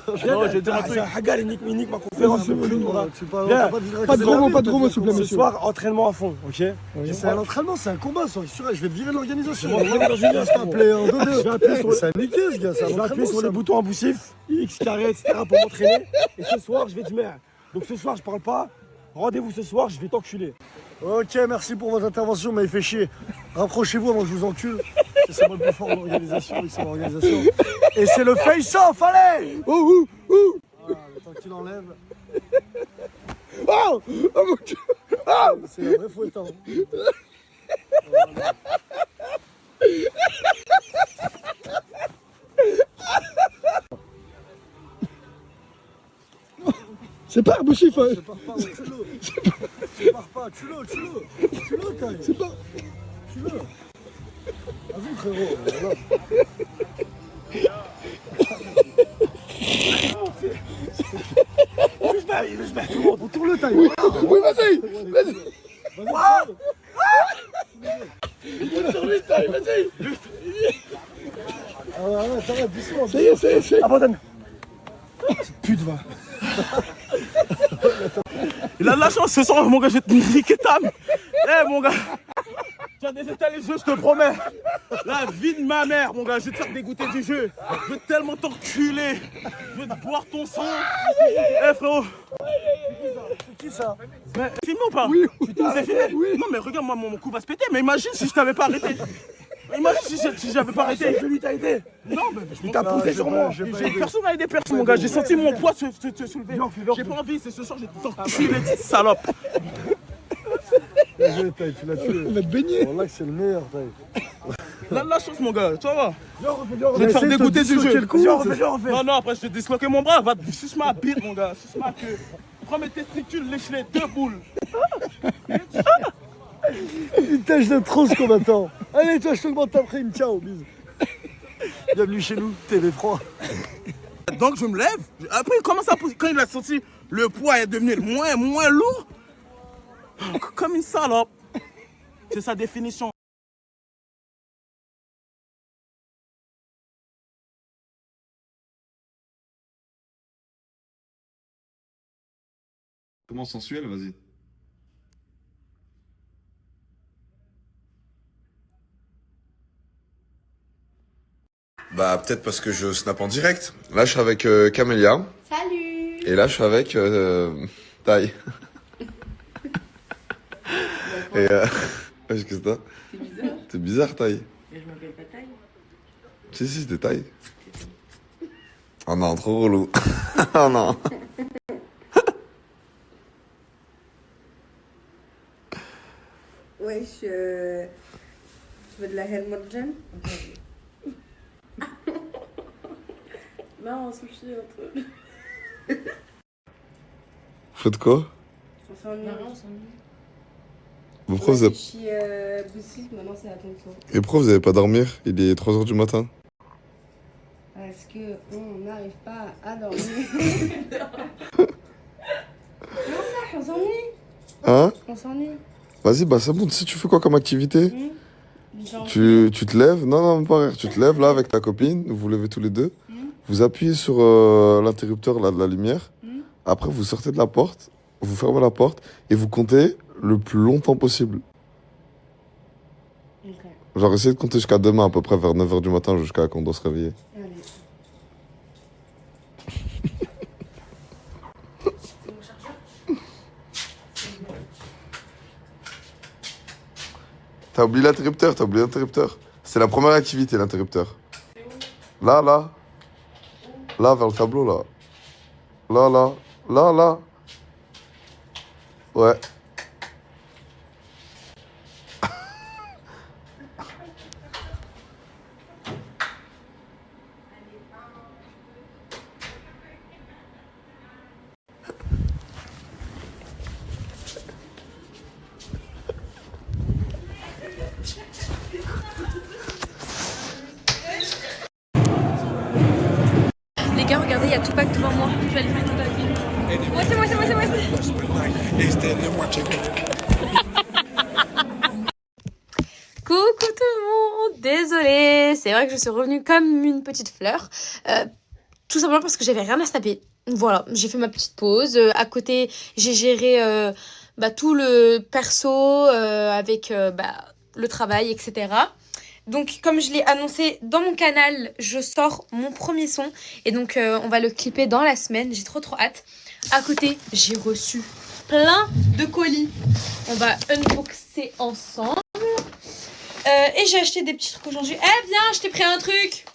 Non, je vais dire un truc. Hagal, il nique ma conférence. Pas de gros mots, s'il vous plaît, Ce monsieur. soir, entraînement à fond, ok? C'est un entraînement, c'est un combat, ça. Je vais te virer de l'organisation. Je vais m'entraîner dans une S'il te plaît, un, deux, deux. Je vais appuyer sur C'est un niqué, ce gars. Je vais appuyer sur les boutons aboutifs, X carré, etc. pour m'entraîner. Et ce soir, je vais te merde. Donc ce soir, je parle pas. Rendez-vous ce soir, je vais t'enculer. Ok, merci pour votre intervention, mais il fait chier. Rapprochez-vous avant que je vous encule. C'est moi le plus fort de l'organisation, c'est l'organisation. Et c'est le face-off, allez! Voilà, le temps qu'il enlève. Oh mon Dieu! C'est un vrai fouettant. C'est pas Boussif! C'est pas, tue-le. C'est pas, tue-le. Tue-le, taille. C'est pas. Tue-le. Vas-y, frérot. Voilà. Je bats tout le monde! Autour le taille. Oui, vas-y! Ah ouais, ça va, doucement. Ça y est. Abandonne! Pute, va! Il a de la chance ce soir, mon gars, je vais te niquer ta mère. Eh, mon gars, tu as désinstallé le jeu, je te promets. La vie de ma mère, mon gars, je vais te faire dégoûter du jeu. Je vais tellement t'enculer. Je vais te boire ton sang. Eh, frérot. C'est qui ça? Mais filmé ou pas? Oui. C'est filmé? Non, mais regarde, moi, mon cou va se péter. Mais imagine si je t'avais pas arrêté. Imagine si j'avais pas arrêté. Celui t'a aidé! Non, mais je Il t'a poussé sur moi! personne n'a aidé personne, mon gars. J'ai senti mon poids se soulever. J'ai pas envie, c'est ce soir, je vais t'enculer, petite salope. Bien joué, taille, tu l'as tué. On va te baigner! Bon, là, c'est le meilleur, taille. Là, la chance, mon gars, tu vois. Je On vais te faire dégoûter du jeu. refais. Non, non, après je vais disloquer mon bras. Va te suce ma bite, mon gars. Suce ma queue. Prends mes testicules, lèche-les, 2 boules. Putain, je l'aime trop ce combattant. Allez, toi, je te demande ta prime. Ciao, bisous. Bienvenue chez nous, TV3. Donc je me lève. Après, il commence à pousser. Quand il a senti le poids est devenu moins lourd, comme une salope. C'est sa définition. Comment sensuel, vas-y. Bah peut-être parce que je snap en direct. Là je suis avec Camélia. Salut. Et là je suis avec Taï. Et qu'est-ce que t'as? C'est bizarre. T'es bizarre Taï. Mais je m'appelle pas Taille. Si t'es Taï. Oh non, trop relou. Oh non. Ouais, je veux de la Helmut Jen. Non, sushi entre eux. Faites quoi? On s'ennuie. Vos profs, vous avez... Sushi Boussif, maintenant c'est à ton tour. Et pourquoi vous avez pas dormir? Il est 3h du matin. Parce que on n'arrive pas à dormir. Non, ça, on s'ennuie. Hein? On s'ennuie. Vas-y, bah c'est bon. Tu sais, tu fais quoi comme activité? Genre, Tu te lèves, non, même pas rire. Tu te lèves là avec ta copine, vous vous levez tous les deux. Vous appuyez sur l'interrupteur là, de la lumière. Après, vous sortez de la porte, vous fermez la porte et vous comptez le plus longtemps possible. ok. Genre, essayez de compter jusqu'à demain, à peu près vers 9h du matin, jusqu'à quand on doit se réveiller. Allez. T'as oublié l'interrupteur, C'est la première activité, l'interrupteur. Là. Là, vers le tableau, là. Là. Ouais. Les gars, regardez, il y a Tupac devant moi. Je vais aller faire une photo avec lui. Moi, c'est moi. Coucou tout le monde, désolée, c'est vrai que je suis revenue comme une petite fleur, tout simplement parce que j'avais rien à se taper. Voilà, j'ai fait ma petite pause, à côté j'ai géré tout le perso avec le travail, etc. Donc comme je l'ai annoncé dans mon canal, je sors mon premier son et donc on va le clipper dans la semaine, j'ai trop hâte. À côté, j'ai reçu plein de colis, on va unboxer ensemble. Et j'ai acheté des petits trucs aujourd'hui. Eh viens, je t'ai pris un truc.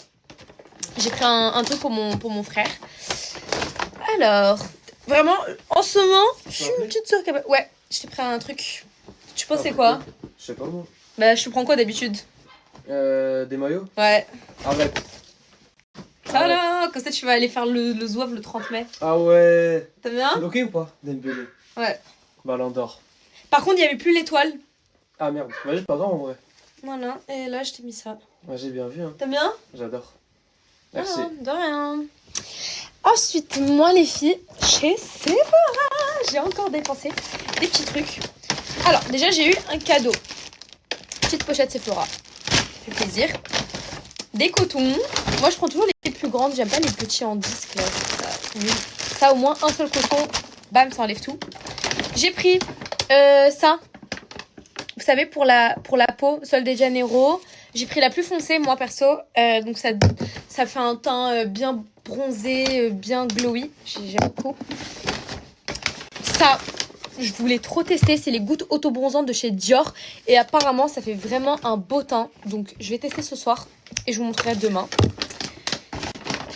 J'ai pris un truc pour mon frère. Alors, vraiment, en ce moment, je suis une petite sœur capable. Ouais, je t'ai pris un truc. Tu penses c'est quoi? Je sais pas moi. Bah, je te prends quoi d'habitude? Des maillots? Ouais. Arrête. Voilà, comme ça tu vas aller faire le zouave le 30 mai. Ah ouais. T'as bien? C'est ok ou pas? Dembélé. Ouais. Ballon d'or. Par contre, il n'y avait plus l'étoile. Ah merde. Bah, c'est pas grave en vrai. Voilà, et là je t'ai mis ça. Ouais, j'ai bien vu. Hein. T'as bien? J'adore. Merci. Voilà, de rien. Ensuite, moi les filles, chez Sephora, j'ai encore dépensé des petits trucs. Alors, déjà j'ai eu un cadeau. Petite pochette Sephora. Ça fait plaisir. Des cotons. Moi je prends toujours les plus grandes, j'aime pas les petits en disque. Là. Ça au moins un seul coton, bam, ça enlève tout. J'ai pris ça. Vous savez, pour la peau, Sol de Janeiro. J'ai pris la plus foncée, moi, perso. Donc, ça fait un teint bien bronzé, bien glowy. J'aime beaucoup. Ça, je voulais trop tester. C'est les gouttes auto-bronzantes de chez Dior. Et apparemment, ça fait vraiment un beau teint. Donc, je vais tester ce soir. Et je vous montrerai demain.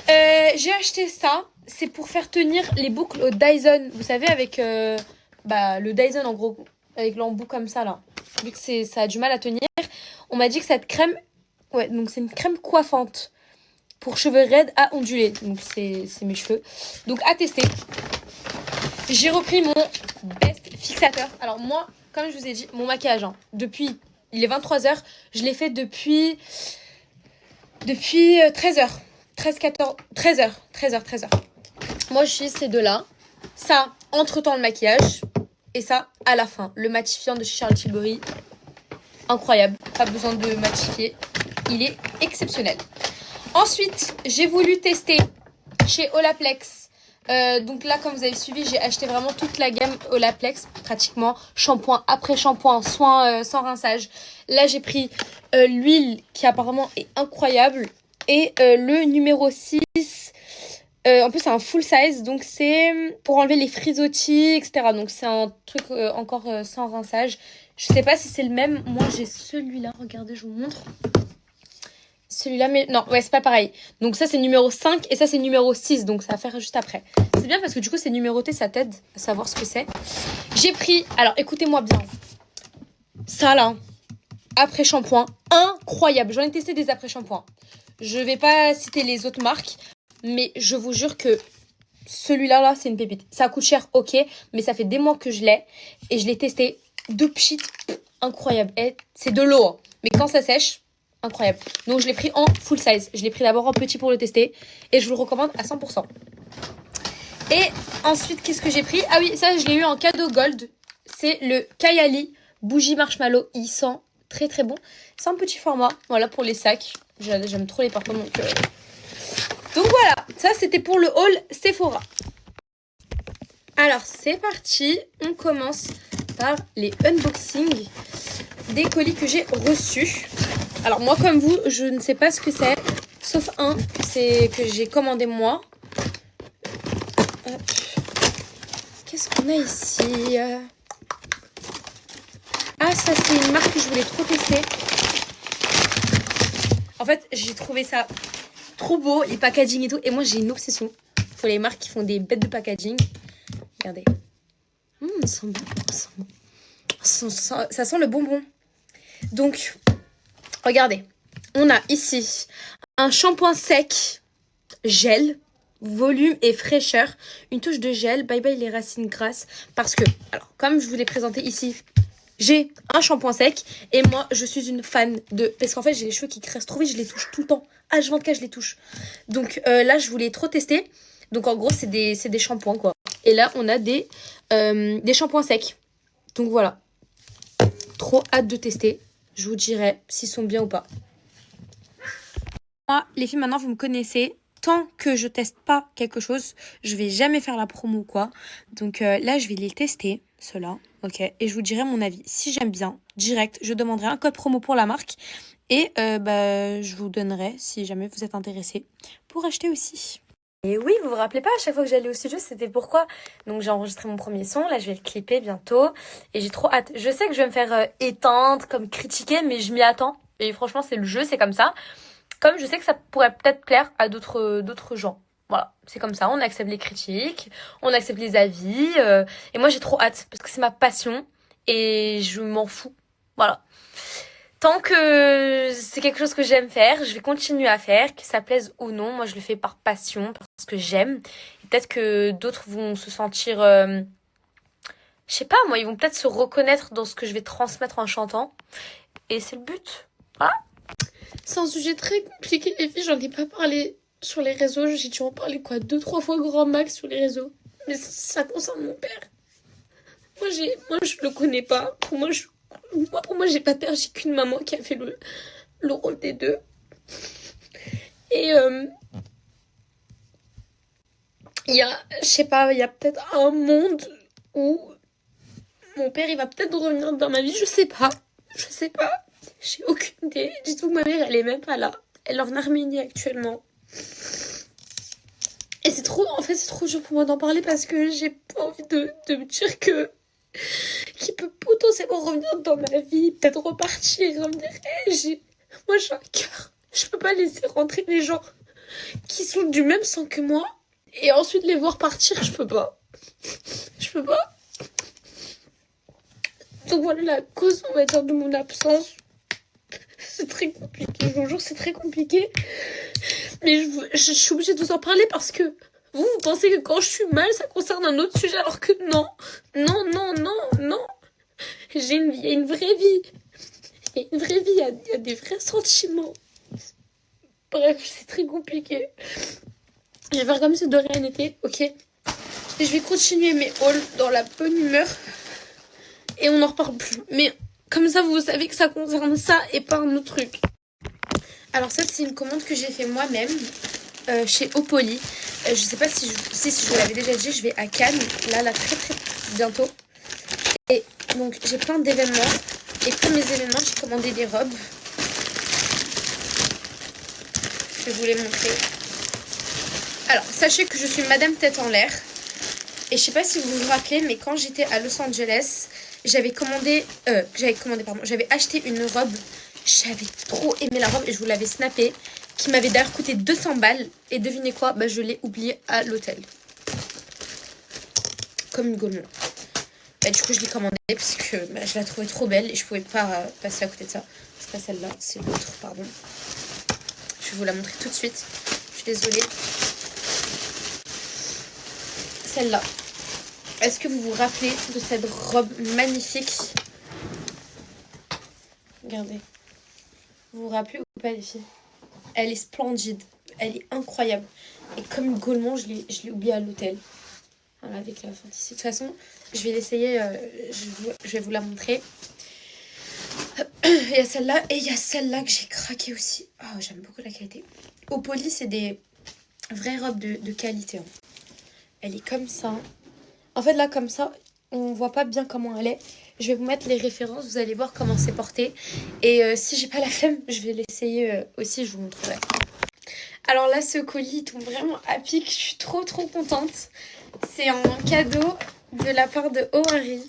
J'ai acheté ça. C'est pour faire tenir les boucles au Dyson. Vous savez, avec le Dyson, en gros, avec l'embout comme ça, là. Vu que ça a du mal à tenir, on m'a dit que cette crème, ouais, donc c'est une crème coiffante pour cheveux raides à onduler. Donc c'est mes cheveux. Donc à tester. J'ai repris mon best fixateur. Alors moi, comme je vous ai dit, mon maquillage, hein, depuis, il est 23h, je l'ai fait depuis 13h. 13h. Moi, j'utilise ces deux-là. Ça, entre-temps le maquillage. Et ça, à la fin, le matifiant de chez Charlotte Tilbury. Incroyable, pas besoin de matifier. Il est exceptionnel. Ensuite, j'ai voulu tester chez Olaplex. Donc là, comme vous avez suivi, j'ai acheté vraiment toute la gamme Olaplex. Pratiquement shampoing après shampoing, soin sans rinçage. Là, j'ai pris l'huile qui apparemment est incroyable. Et le numéro 6... en plus c'est un full size, donc c'est pour enlever les frisottis, etc. Donc c'est un truc encore sans rinçage. Je sais pas si c'est le même. Moi j'ai celui-là, regardez, je vous montre. Celui-là, mais non, ouais, c'est pas pareil. Donc ça c'est numéro 5 et ça c'est numéro 6, donc ça va faire juste après. C'est bien parce que du coup c'est numéroté, ça t'aide à savoir ce que c'est. J'ai pris, alors écoutez-moi bien, ça là, après shampoing, incroyable. J'en ai testé des après shampoings. Je vais pas citer les autres marques. Mais je vous jure que celui-là, là, c'est une pépite. Ça coûte cher, ok. Mais ça fait des mois que je l'ai. Et je l'ai testé. De pchit, incroyable. Et c'est de l'eau. Hein. Mais quand ça sèche, incroyable. Donc je l'ai pris en full size. Je l'ai pris d'abord en petit pour le tester. Et je vous le recommande à 100%. Et ensuite, qu'est-ce que j'ai pris? Ah oui, ça, je l'ai eu en cadeau gold. C'est le Kayali Bougie Marshmallow. Il sent très très bon. C'est un petit format. Voilà, pour les sacs. J'aime trop les parfums. Donc voilà, ça c'était pour le haul Sephora. Alors c'est parti, on commence par les unboxings des colis que j'ai reçus. Alors moi comme vous, je ne sais pas ce que c'est, sauf un, c'est que j'ai commandé moi. Qu'est-ce qu'on a ici? Ah ça c'est une marque que je voulais trop tester. En fait j'ai trouvé ça trop beau, les packaging et tout. Et moi, j'ai une obsession pour les marques qui font des bêtes de packaging. Regardez. Ça sent bon. Ça sent le bonbon. Donc, regardez. On a ici un shampoing sec, gel, volume et fraîcheur. Une touche de gel. Bye bye les racines grasses. Parce que, alors, comme je vous l'ai présenté ici, j'ai un shampoing sec. Et moi, je suis une fan de... Parce qu'en fait, j'ai les cheveux qui cressent trop vite. Je les touche tout le temps. H24, je les touche. Donc là, je voulais trop tester. Donc en gros, c'est des shampoings, quoi. Et là, on a des shampoings secs. Donc voilà. Trop hâte de tester. Je vous dirai s'ils sont bien ou pas. Moi, les filles, maintenant, vous me connaissez. Tant que je teste pas quelque chose, je vais jamais faire la promo ou quoi. Donc là, je vais les tester, ceux-là. Ok. Et je vous dirai mon avis. Si j'aime bien, direct, je demanderai un code promo pour la marque. Et je vous donnerai, si jamais vous êtes intéressés, pour acheter aussi. Et oui, vous vous rappelez pas, à chaque fois que j'allais au studio, c'était pourquoi. Donc j'ai enregistré mon premier son, là je vais le clipper bientôt. Et j'ai trop hâte. Je sais que je vais me faire éteindre, comme critiquer, mais je m'y attends. Et franchement, c'est le jeu, c'est comme ça. Comme je sais que ça pourrait peut-être plaire à d'autres gens. Voilà, c'est comme ça, on accepte les critiques, on accepte les avis. Et moi j'ai trop hâte, parce que c'est ma passion. Et je m'en fous. Voilà. Tant que c'est quelque chose que j'aime faire, je vais continuer à faire, que ça plaise ou non. Moi, je le fais par passion, parce que j'aime. Et peut-être que d'autres vont se sentir... je sais pas, moi, ils vont peut-être se reconnaître dans ce que je vais transmettre en chantant. Et c'est le but. Voilà. C'est un sujet très compliqué, les filles. J'en ai pas parlé sur les réseaux. J'ai dû en parler, 2-3 fois grand max sur les réseaux. Mais ça concerne mon père. Moi, je le connais pas. Pour moi, j'ai pas de père, j'ai qu'une maman qui a fait le rôle des deux. Et il y a peut-être un monde où mon père, il va peut-être revenir dans ma vie, je sais pas. J'ai aucune idée. Dites-vous que ma mère, elle est même pas là. Elle est en Arménie actuellement. Et c'est trop dur pour moi d'en parler parce que j'ai pas envie de me dire qu'il peut potentiellement revenir dans ma vie, peut-être repartir, me dire moi j'ai un cœur, je peux pas laisser rentrer les gens qui sont du même sang que moi et ensuite les voir partir, je peux pas. Donc voilà la cause, on va dire, de mon absence. C'est très compliqué, je vous jure, c'est très compliqué, mais je suis obligée de vous en parler parce que vous pensez que quand je suis mal, ça concerne un autre sujet, alors que non. J'ai une vie, il y a une vraie vie. Il y a des vrais sentiments. Bref, c'est très compliqué. Je vais faire comme si de rien n'était, ok? Et je vais continuer mes hauls dans la bonne humeur. Et on n'en reparle plus. Mais comme ça, vous savez que ça concerne ça et pas un autre truc. Alors ça, c'est une commande que j'ai fait moi-même. Chez Opoly. Je sais pas si je vous l'avais déjà dit, je vais à Cannes, là très très bientôt. Et donc j'ai plein d'événements. Et pour mes événements, j'ai commandé des robes. Je vais vous les montrer. Alors, sachez que je suis Madame Tête en l'air. Et je sais pas si vous vous rappelez, mais quand j'étais à Los Angeles, j'avais acheté une robe. J'avais trop aimé la robe et je vous l'avais snappée. Qui m'avait d'ailleurs coûté 200 balles. Et devinez quoi, je l'ai oublié à l'hôtel. Comme une golemon. Du coup, je l'ai commandée parce que je la trouvais trop belle et je pouvais pas passer à côté de ça. C'est pas celle-là, c'est l'autre, pardon. Je vais vous la montrer tout de suite. Je suis désolée. Celle-là. Est-ce que vous vous rappelez de cette robe magnifique? Regardez. Vous vous rappelez ou pas, les filles? Elle est splendide, elle est incroyable. Et comme une golemon, je l'ai oubliée à l'hôtel. Voilà, avec la fantaisie. De toute façon, je vais l'essayer, je vais vous la montrer. Il y a celle-là et il y a celle-là que j'ai craqué aussi. Oh, j'aime beaucoup la qualité. Opoly, c'est des vraies robes de qualité. Hein. Elle est comme ça. En fait, là, comme ça, on voit pas bien comment elle est. Je vais vous mettre les références, vous allez voir comment c'est porté. Et si j'ai pas la flemme, je vais l'essayer aussi, je vous montrerai. Alors là, ce colis, il tombe vraiment à pic. Je suis trop contente. C'est un cadeau de la part de Oh Harry.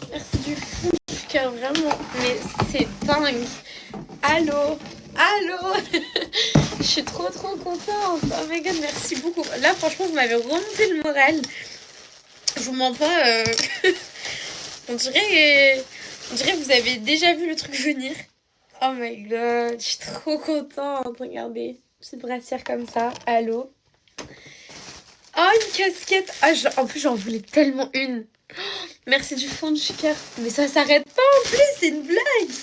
Merci du fond du cœur, vraiment. Mais c'est dingue. Allô. Je suis trop contente. Oh my god, merci beaucoup. Là, franchement, vous m'avez remonté le moral. Je vous mens pas. On dirait que vous avez déjà vu le truc venir. Oh my god, je suis trop contente. Regardez, petite brassière comme ça. Allô. Oh, une casquette. En plus, j'en voulais tellement une. Oh, merci du fond du cœur. Mais ça s'arrête pas en plus, c'est une blague.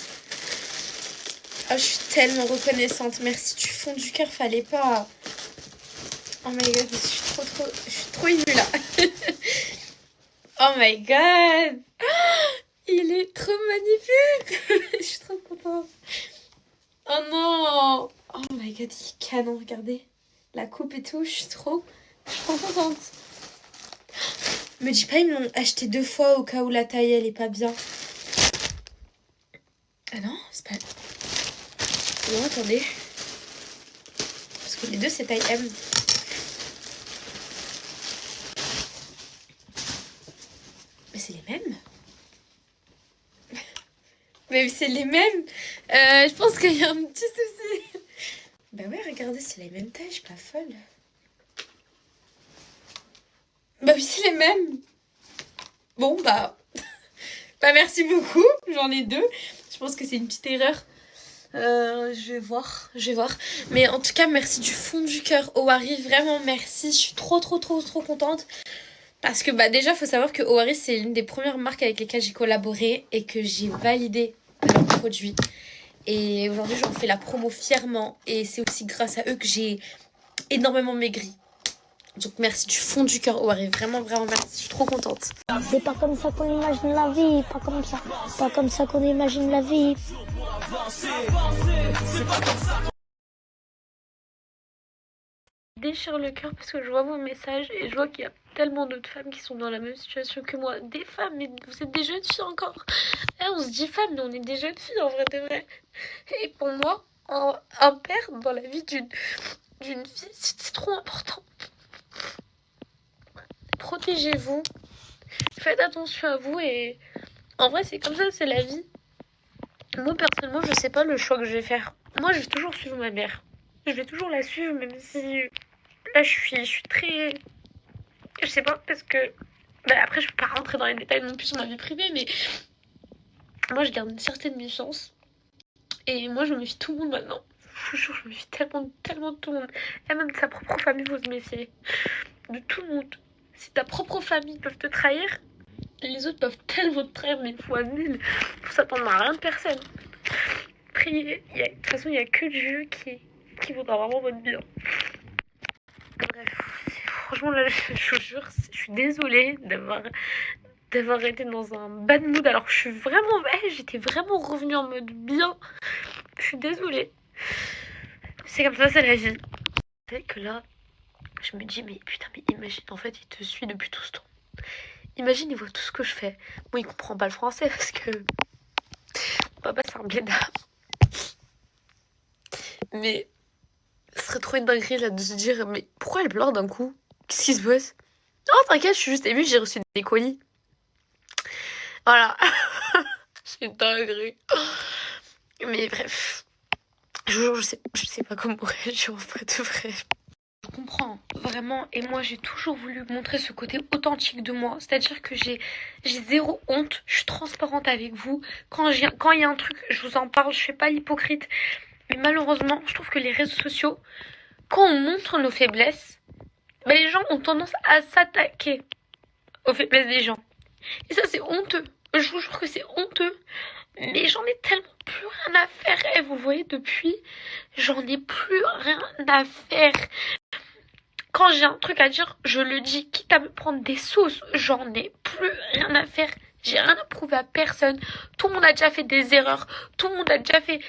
Oh, je suis tellement reconnaissante. Merci du fond du cœur, fallait pas. Oh my god, je suis trop émue là. Oh my god. Il est trop magnifique. Je suis trop contente. Oh non. Oh my god, il est canon, regardez. La coupe et tout, je suis trop contente. Me dis pas, ils m'ont acheté 2 fois au cas où la taille, elle est pas bien. Ah non, c'est pas... Non, attendez. Parce que les deux, c'est taille M. Mais c'est les mêmes. Mais c'est les mêmes. Je pense qu'il y a un petit souci. Bah ouais, regardez, c'est la même taille, je suis pas folle. Bah oui, c'est les mêmes. Bon, bah... bah merci beaucoup, j'en ai 2. Je pense que c'est une petite erreur. Je vais voir. Mais en tout cas, merci du fond du cœur, Owari. Vraiment, merci. Je suis trop contente. Parce que bah déjà, faut savoir que Owari, c'est l'une des premières marques avec lesquelles j'ai collaboré et que j'ai validé leurs produits. Et aujourd'hui, j'en fais la promo fièrement. Et c'est aussi grâce à eux que j'ai énormément maigri. Donc merci du fond du cœur, Owari. Vraiment merci. Je suis trop contente. C'est pas comme ça qu'on imagine la vie, pas comme ça. Pas comme ça qu'on imagine la vie. Déchire le cœur parce que je vois vos messages et je vois qu'il y a tellement d'autres femmes qui sont dans la même situation que moi. Des femmes, mais vous êtes des jeunes filles encore. On se dit femmes, mais on est des jeunes filles en vrai de vrai. Et pour moi, un père dans la vie d'une fille, c'est trop important. Protégez-vous, faites attention à vous et en vrai c'est comme ça, c'est la vie. Moi personnellement, je sais pas le choix que je vais faire. Moi je vais toujours suivre ma mère. Je vais toujours la suivre même si là je suis très... Je sais pas parce que... Bah, après je peux pas rentrer dans les détails non plus sur ma vie privée mais... Moi je garde une certaine méfiance. Et moi je me méfie de tout le monde maintenant. Je vous jure, je me méfie tellement de tout le monde. Et même de sa propre famille, faut se méfier. De tout le monde. Si ta propre famille peut te trahir, les autres peuvent tellement te trahir, mais fois 1000. Faut s'attendre à rien de personne. Priez. De toute façon, il n'y a que Dieu qui voudra vraiment votre bien. Bref, franchement, là, je vous jure, je suis désolée d'avoir été dans un bad mood alors que j'étais vraiment revenue en mode bien. Je suis désolée. C'est comme ça, c'est la vie. C'est que là, je me dis, mais putain, mais imagine, en fait, il te suit depuis tout ce temps. Imagine, il voit tout ce que je fais. Bon, il comprend pas le français parce que papa, c'est un blédard. Mais ce serait trop une dinguerie là de se dire, mais pourquoi elle pleure d'un coup? Qu'est-ce qui se passe? Oh, t'inquiète, je suis juste émue, j'ai reçu des colis. Voilà. C'est une dinguerie. Mais bref. Je sais pas comment réagir en fait, de vrai. Je comprends, vraiment. Et moi, j'ai toujours voulu montrer ce côté authentique de moi. C'est-à-dire que j'ai zéro honte. Je suis transparente avec vous. Quand il y a un truc, je vous en parle. Je fais pas l'hypocrite. Mais malheureusement, je trouve que les réseaux sociaux, quand on montre nos faiblesses, ben les gens ont tendance à s'attaquer aux faiblesses des gens. Et ça, c'est honteux. Je vous jure que c'est honteux. Mais j'en ai tellement plus rien à faire. Et vous voyez, depuis, j'en ai plus rien à faire. Quand j'ai un truc à dire, je le dis. Quitte à me prendre des sauces, j'en ai plus rien à faire. J'ai rien à prouver à personne. Tout le monde a déjà fait des erreurs. Tout le monde a déjà fait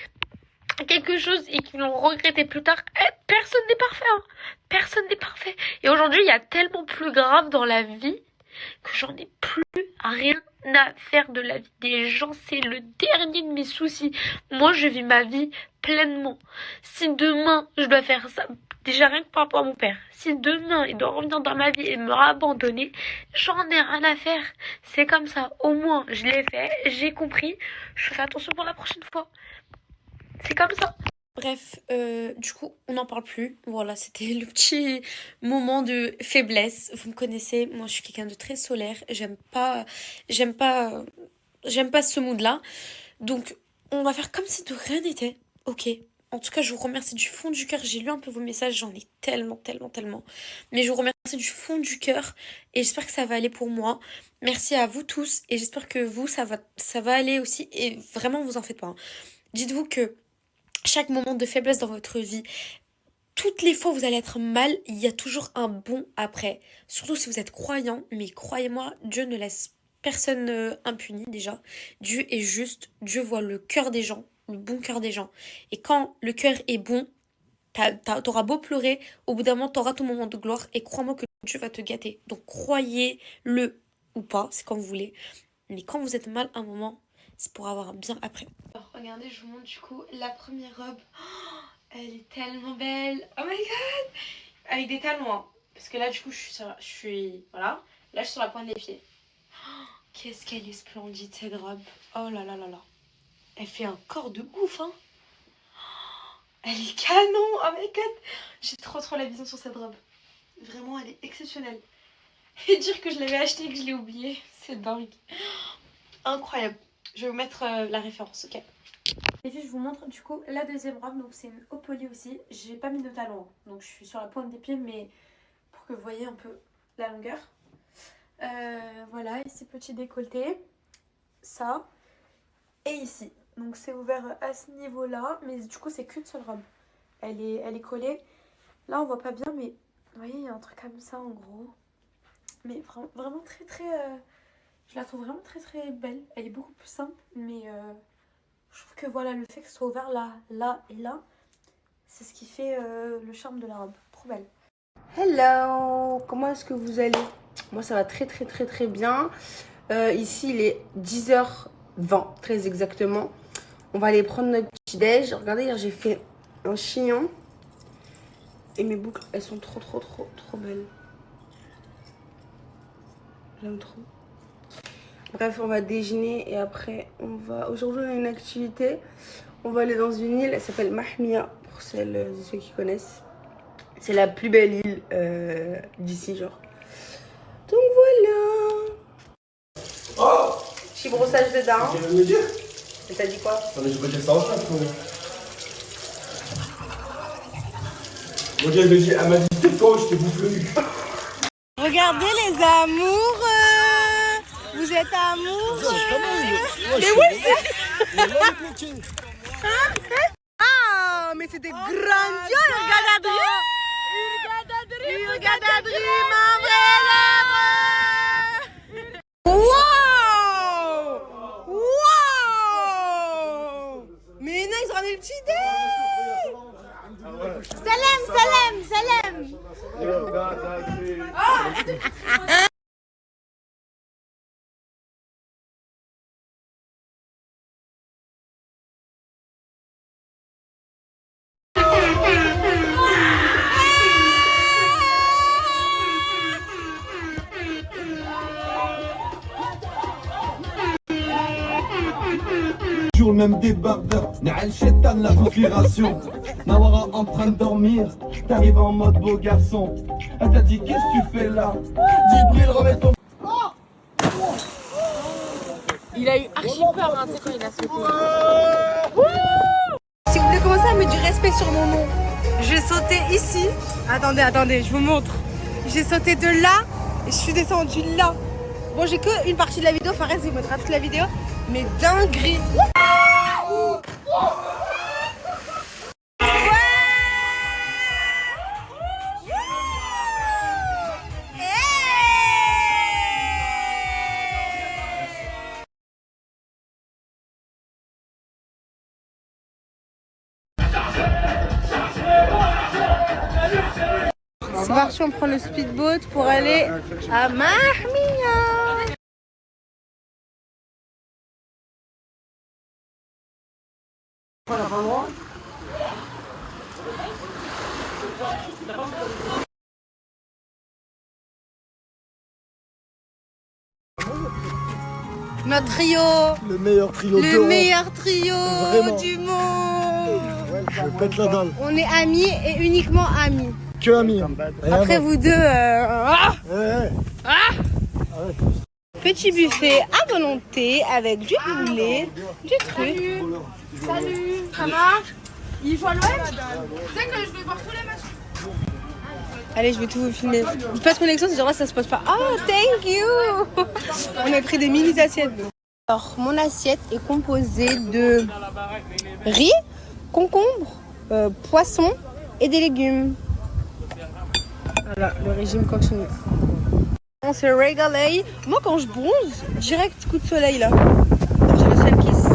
quelque chose et qu'ils vont regretter plus tard. Personne n'est parfait. Hein. Personne n'est parfait. Et aujourd'hui, il y a tellement plus grave dans la vie que j'en ai plus rien à faire de la vie des gens. C'est le dernier de mes soucis. Moi, je vis ma vie pleinement. Si demain, je dois faire ça, déjà rien que par rapport à mon père, si demain, il doit revenir dans ma vie et me abandonner, j'en ai rien à faire. C'est comme ça. Au moins, je l'ai fait, j'ai compris. Je ferai attention pour la prochaine fois. C'est comme ça. Bref, du coup, on n'en parle plus. Voilà, c'était le petit moment de faiblesse. Vous me connaissez, moi je suis quelqu'un de très solaire. J'aime pas ce mood-là. Donc, on va faire comme si de rien n'était. Ok. En tout cas, je vous remercie du fond du cœur. J'ai lu un peu vos messages, j'en ai tellement. Mais je vous remercie du fond du cœur et j'espère que ça va aller pour moi. Merci à vous tous et j'espère que vous, ça va aller aussi. Et vraiment, vous en faites pas. Hein. Dites-vous que chaque moment de faiblesse dans votre vie, toutes les fois où vous allez être mal, il y a toujours un bon après. Surtout si vous êtes croyant, mais croyez-moi, Dieu ne laisse personne impuni déjà. Dieu est juste, Dieu voit le cœur des gens, le bon cœur des gens. Et quand le cœur est bon, t'auras beau pleurer, au bout d'un moment, t'auras ton moment de gloire et crois-moi que Dieu va te gâter. Donc croyez-le ou pas, c'est quand vous voulez. Mais quand vous êtes mal un moment, c'est pour avoir un bien après. Alors regardez, je vous montre du coup la première robe. Oh, elle est tellement belle. Oh my god. Avec des talons, hein. Parce que là du coup voilà. Là je suis sur la pointe des pieds. Oh, qu'est-ce qu'elle est splendide cette robe. Oh là là là là. Elle fait un corps de ouf, hein. Elle est canon. Oh my god. J'ai trop la vision sur cette robe. Vraiment, elle est exceptionnelle. Et dire que je l'avais achetée et que je l'ai oubliée, c'est dingue. Incroyable. Je vais vous mettre la référence, ok. Et puis je vous montre du coup la deuxième robe. Donc c'est une haut poli aussi. J'ai pas mis de talons, donc je suis sur la pointe des pieds, mais pour que vous voyez un peu la longueur. Voilà, ici petit décolleté. Ça. Et ici. Donc c'est ouvert à ce niveau-là, mais du coup c'est qu'une seule robe. Elle est collée. Là on voit pas bien, mais vous voyez, il y a un truc comme ça en gros. Mais vraiment très... je la trouve vraiment très belle. Elle est beaucoup plus simple, mais je trouve que voilà, le fait que ce soit ouvert là et là, c'est ce qui fait le charme de la robe. Trop belle. Hello, comment est-ce que vous allez? Moi ça va très bien. Ici il est 10h20 très exactement. On va aller prendre notre petit déj. Regardez, hier j'ai fait un chignon. Et mes boucles, elles sont trop belles. J'aime trop. Bref, on va déjeuner et après on va... Aujourd'hui on a une activité. On va aller dans une île, elle s'appelle Mahmia, pour celles et ceux qui connaissent. C'est la plus belle île d'ici, genre. Donc voilà. Oh, Petit brossage de dents. tu viens de me dire? Et t'as dit quoi? Non mais je peux dire ça en chat, frérot. Moi je me dis, elle m'a dit tais-toi, je t'ai bouffé le cul. Regardez les amoureux. Vous êtes amoureux. Mais oui, c'est... Ah, mais c'était grandiose. Urgadadri, ma vraie. Wow. Mais non, ils ont ramené le petit dé. Salam. Toujours le même débardeur, Na'al Shetan, la conspiration. Nawara en train de dormir, t'arrives en mode beau garçon. Elle t'a dit qu'est-ce que tu fais là? Djibril, remets ton... Il a eu archi peur, hein, tu sais, quand il a sauté. Si vous voulez commencer à mettre du respect sur mon nom, j'ai sauté ici. Attendez, je vous montre. J'ai sauté de là et je suis descendue là. Bon, j'ai que une partie de la vidéo, Fares, il montrera toute la vidéo. Mais dinguerie. C'est parti, on prend le speedboat pour aller à Mahmia. Notre trio. Le meilleur trio Le d'Europe. meilleur trio Vraiment. du monde. Ouais, je pète la dalle. On est amis et uniquement amis. Que amis. Après vous deux... Ouais. Petit buffet à volonté avec du poulet, du truc. Salut, ça marche? Il joue à l'OM? Tu sais que je vais voir tous les matchs. Allez, je vais tout vous filmer. Pas de connexion, c'est genre là, ça se passe pas. Oh, thank you. On a pris des mini assiettes. Alors, mon assiette est composée de riz, concombre, poisson et des légumes. Voilà, le régime continue. On s'est régalé. Moi, quand je bronze, direct coup de soleil là. J'ai le seul kiss.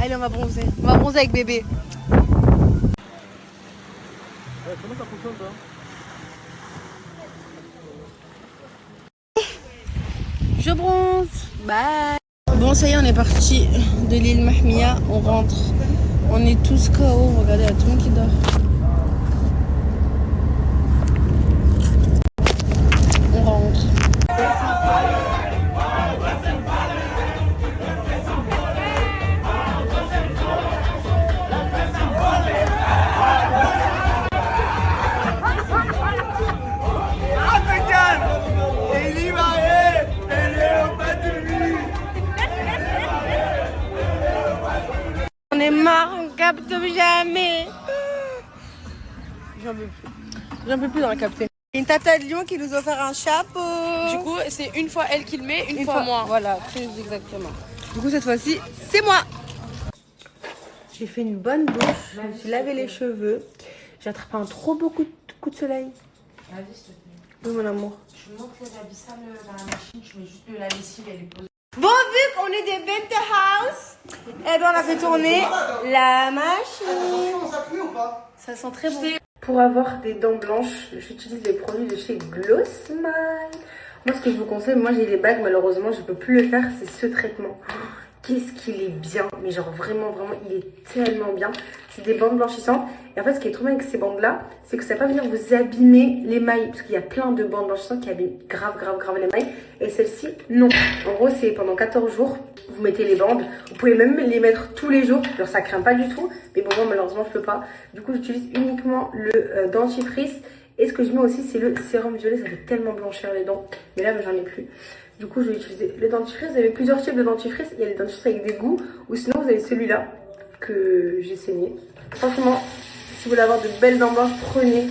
Allez, on va bronzer. On va bronzer avec bébé. Comment ça fonctionne, toi? Je bronze. Bye. Bon, ça y est, on est parti de l'île Mahmia. On rentre. On est tous KO. Regardez, il y a tout le monde qui dort. On rentre. On est marre, on capte jamais. J'en peux plus. J'en peux plus d'en capter. Une tata de Lyon qui nous a offert un chapeau. Du coup, c'est une fois elle qui le met, une fois moi. Voilà, très exactement. Du coup, cette fois-ci, c'est moi. J'ai fait une bonne douche. Je me suis lavé les cheveux. J'ai attrapé un trop beau coup de soleil. Vas-y, s'il te plaît. Oui, mon amour. Je monte les habits sales dans la machine, je mets juste de la lessive et les pose. Bon, vu qu'on est des Bente House, eh ben on a fait tourner la machine. Ça pue ou pas? Ça sent très bon. Pour avoir des dents blanches, j'utilise les produits de chez Glow Smile. Moi, ce que je vous conseille, moi j'ai les bagues, malheureusement, je peux plus le faire, c'est ce traitement. Qu'est-ce qu'il est bien, mais genre vraiment, vraiment, il est tellement bien. C'est des bandes blanchissantes. Et en fait, ce qui est trop bien avec ces bandes-là, c'est que ça va pas venir vous abîmer les mailles. Parce qu'il y a plein de bandes blanchissantes qui abîment grave les mailles. Et celle-ci, non. En gros, c'est pendant 14 jours, vous mettez les bandes. Vous pouvez même les mettre tous les jours. Alors, ça craint pas du tout. Mais bon, moi, malheureusement, je peux pas. Du coup, j'utilise uniquement le dentifrice. Et ce que je mets aussi, c'est le sérum violet. Ça fait tellement blanchir les dents. Mais là, j'en ai plus. Du coup, je vais utiliser le dentifrice. Vous avez plusieurs types de dentifrice. Il y a le dentifrice avec des goûts. Ou sinon, vous avez celui-là que j'ai saigné. Franchement, si vous voulez avoir de belles dents blanches, prenez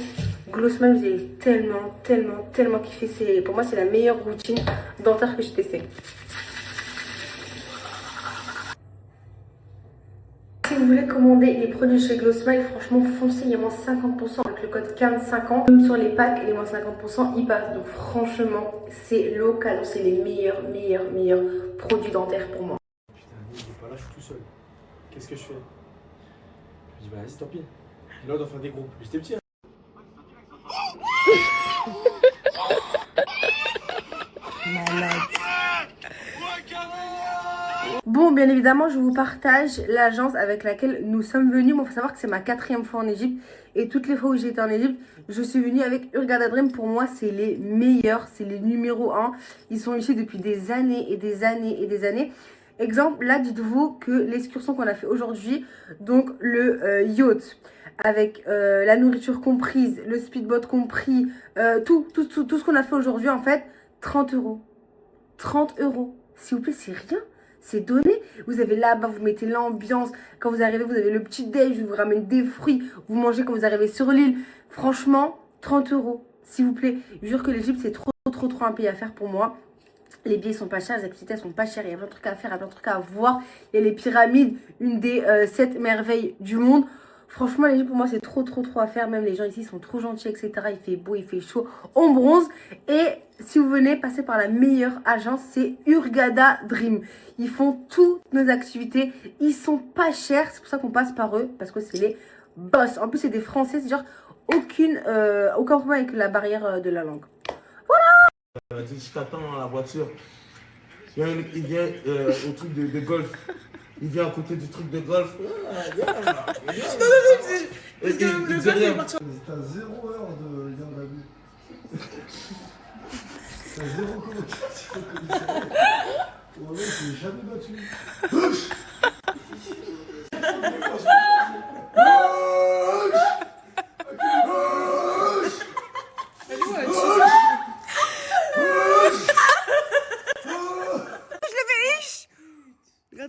Glow Smile. Vous allez tellement kiffer. Pour moi, c'est la meilleure routine dentaire que j'ai testée. Si vous voulez commander les produits chez Glow Smile, franchement, foncez, il y a moins 50% avec le code CAN50. Même sur les packs, les moins 50%, ils passent. Donc franchement, c'est local. C'est les meilleurs produits dentaires pour moi. Putain, il est pas là, je suis tout seul. Qu'est-ce que je fais? Je me dis, bah vas-y, tant pis. Et là, on doit faire des groupes. J'étais petit, hein. Malade. Bon, bien évidemment, je vous partage l'agence avec laquelle nous sommes venus. Bon, il faut savoir que c'est ma 4e fois en Égypte. Et toutes les fois où j'étais en Égypte, je suis venue avec Hurghada Dream. Pour moi, c'est les meilleurs, c'est les numéros 1. Ils sont ici depuis des années et des années. Exemple, là, dites-vous que l'excursion qu'on a fait aujourd'hui, donc le yacht, avec la nourriture comprise, le speedboat compris, tout ce qu'on a fait aujourd'hui, en fait, 30 €. 30 €. S'il vous plaît, c'est rien. C'est donné. Vous avez là-bas, vous mettez l'ambiance. Quand vous arrivez, vous avez le petit déj, je vous ramène des fruits. Vous mangez quand vous arrivez sur l'île. Franchement, 30 €. S'il vous plaît. Je jure que l'Égypte, c'est trop un pays à faire pour moi. Les billets sont pas chers, les activités sont pas chères. Il y a plein de trucs à faire, il y a plein de trucs à voir. Il y a les pyramides, une des 7 merveilles du monde. Franchement, l'Égypte, pour moi, c'est trop à faire. Même les gens ici sont trop gentils, etc. Il fait beau, il fait chaud. On bronze. Et si vous venez passer par la meilleure agence, c'est Hurghada Dream. Ils font toutes nos activités. Ils sont pas chers. C'est pour ça qu'on passe par eux. Parce que c'est les boss. En plus, c'est des Français. C'est genre aucun problème avec la barrière de la langue. Voilà. Je t'attends à la voiture. Il vient au truc de golf. Il vient à côté du truc de golf. Parce que le golf est parti. T'as 0 heure de lien de la vie. T'as 0 communication. Voilà, je l'ai jamais battu. Bouche.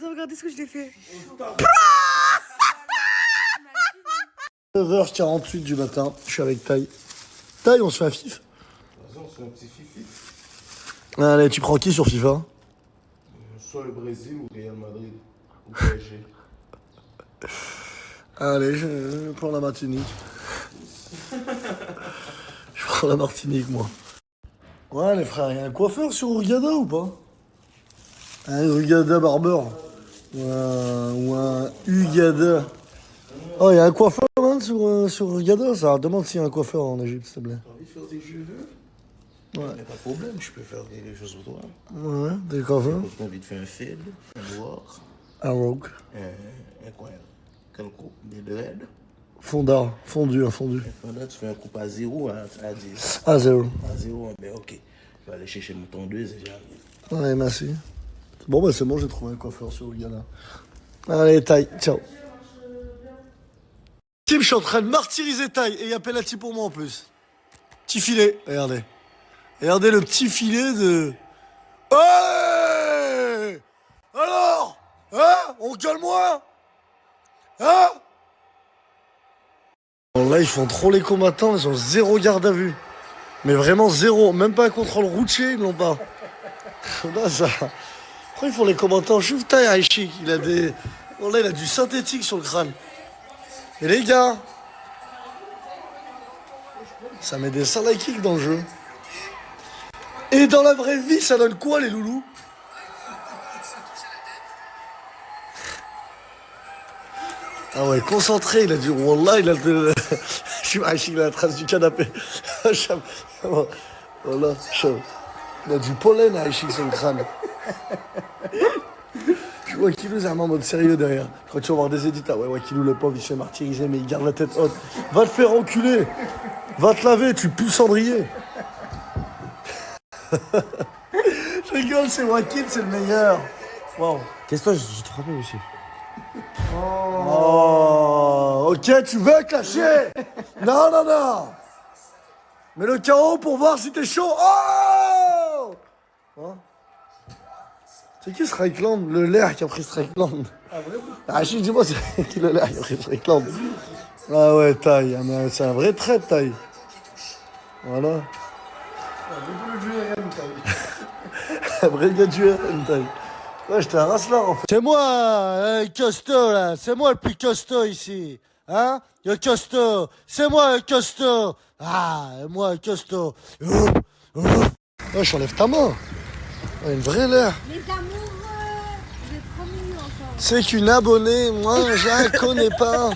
Regardez ce que je l'ai fait. 9h48 du matin, je suis avec Taï. Taï, on se fait un fif? Vas-y, on se fait un petit fifi. Allez, tu prends qui sur FIFA? Soit le Brésil ou Real Madrid. Ou PSG. Allez, je prends la Martinique. Je prends la Martinique, moi. Ouais, les frères, y'a un coiffeur sur Hurghada ou pas? Un Hurghada barbeur. Ou un Hugada. Oh, y'a un coiffeur, man, sur Hurghada, ça. Demande s'il y a un coiffeur en Égypte, s'il te plaît. T'as envie de faire des cheveux? Ouais. Y'a pas de problème, je peux faire des choses pour toi. Ouais, des coiffeurs. T'as envie de faire un fade, un noir, Un rogue. un quoi? Quel coupe? Des dreads? Fondard, fondu, un fondu. Là, tu fais un coupe à 0 à 10. À 0. À 0, ben ok. Je vais aller chercher mon tondeuse et j'arrive. Ouais, merci. Bon, bah c'est bon, j'ai trouvé un coiffeur sur Hurghada. Allez, taille, ciao. Tim, je suis en train de martyriser taille et il y a penalty pour moi en plus. Petit filet, regardez. Regardez le petit filet de... Ouais! Alors? Hein? On gueule moins? Hein? Bon, là, ils font trop les combattants, ils ont 0 garde à vue. Mais vraiment 0. Même pas un contrôle routier, ils l'ont pas. Là, ça... Pourquoi ils font les combattants? Je taille Aïchik, il a des... Oh là, il a du synthétique sur le crâne. Et les gars, ça met des salai kicks dans le jeu. Et dans la vraie vie, ça donne quoi, les loulous? Ah ouais, concentré, il a du... Wallah, il a le... Je suis Aïchik, il a la trace du canapé. Voilà, il a du pollen, Aïchik, sur le crâne. Je vois Wakilou, c'est un en mode sérieux derrière. Je crois que tu vas voir des éditeurs. Ouais, Wakilou, le pauvre, il se fait martyriser, mais il garde la tête haute. Va te faire enculer. Va te laver, tu pues cendrier. Je rigole, c'est Wakil, c'est le meilleur. Wow. Qu'est-ce que j'ai frappé aussi? Oh, ok, tu veux clasher? Non, non, non. Mets le KO pour voir si t'es chaud. Oh, hein? C'est qui Strikeland? Le Lair qui a pris Strikeland. Ah, vraiment? Ah, dis-moi, c'est qui le Lair qui a pris Strikeland? Ah ouais, taille. C'est un vrai trait, taille. Voilà. Un vrai gars du RN, taille. Ouais, j'étais un racelard, en fait. C'est moi, le costaud, là. C'est moi le plus costaud, ici. Hein? Le costaud. C'est moi le costaud. Ah, moi le costaud. Ouais, j'enlève ta main. Ouais, une vraie Lair. Les amoureux, vous êtes trop mignons ensemble. C'est qu'une abonnée, moi, je la connais pas.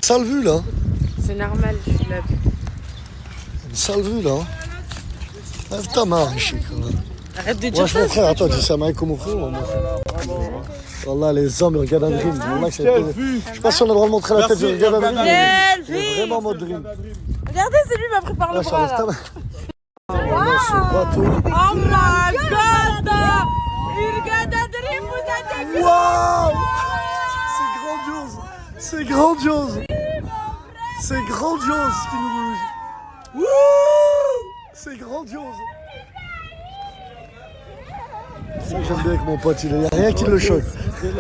Sale vue, là. C'est normal, je suis là. Une sale vue, là. Lève ta main, Richie. Arrête de dire Moi, ça. mon frère, attends, dis ça à comme mon frère, mon frère. Wallah, les hommes, ils regardent un dream. Je sais pas si on a le droit de montrer la tête, je regarde un dream. C'est vraiment mode dream. Regardez, c'est lui qui m'a pris par le Ouais, ça bras lève ta là. main. Ce bateau. Oh my god! Hurghada Dream, vous êtes Waouh! C'est grandiose! C'est grandiose! C'est grandiose ce qui nous bouge! Wouh! C'est grandiose! C'est que j'aime bien avec mon pote, il n'y a rien qui le choque. C'est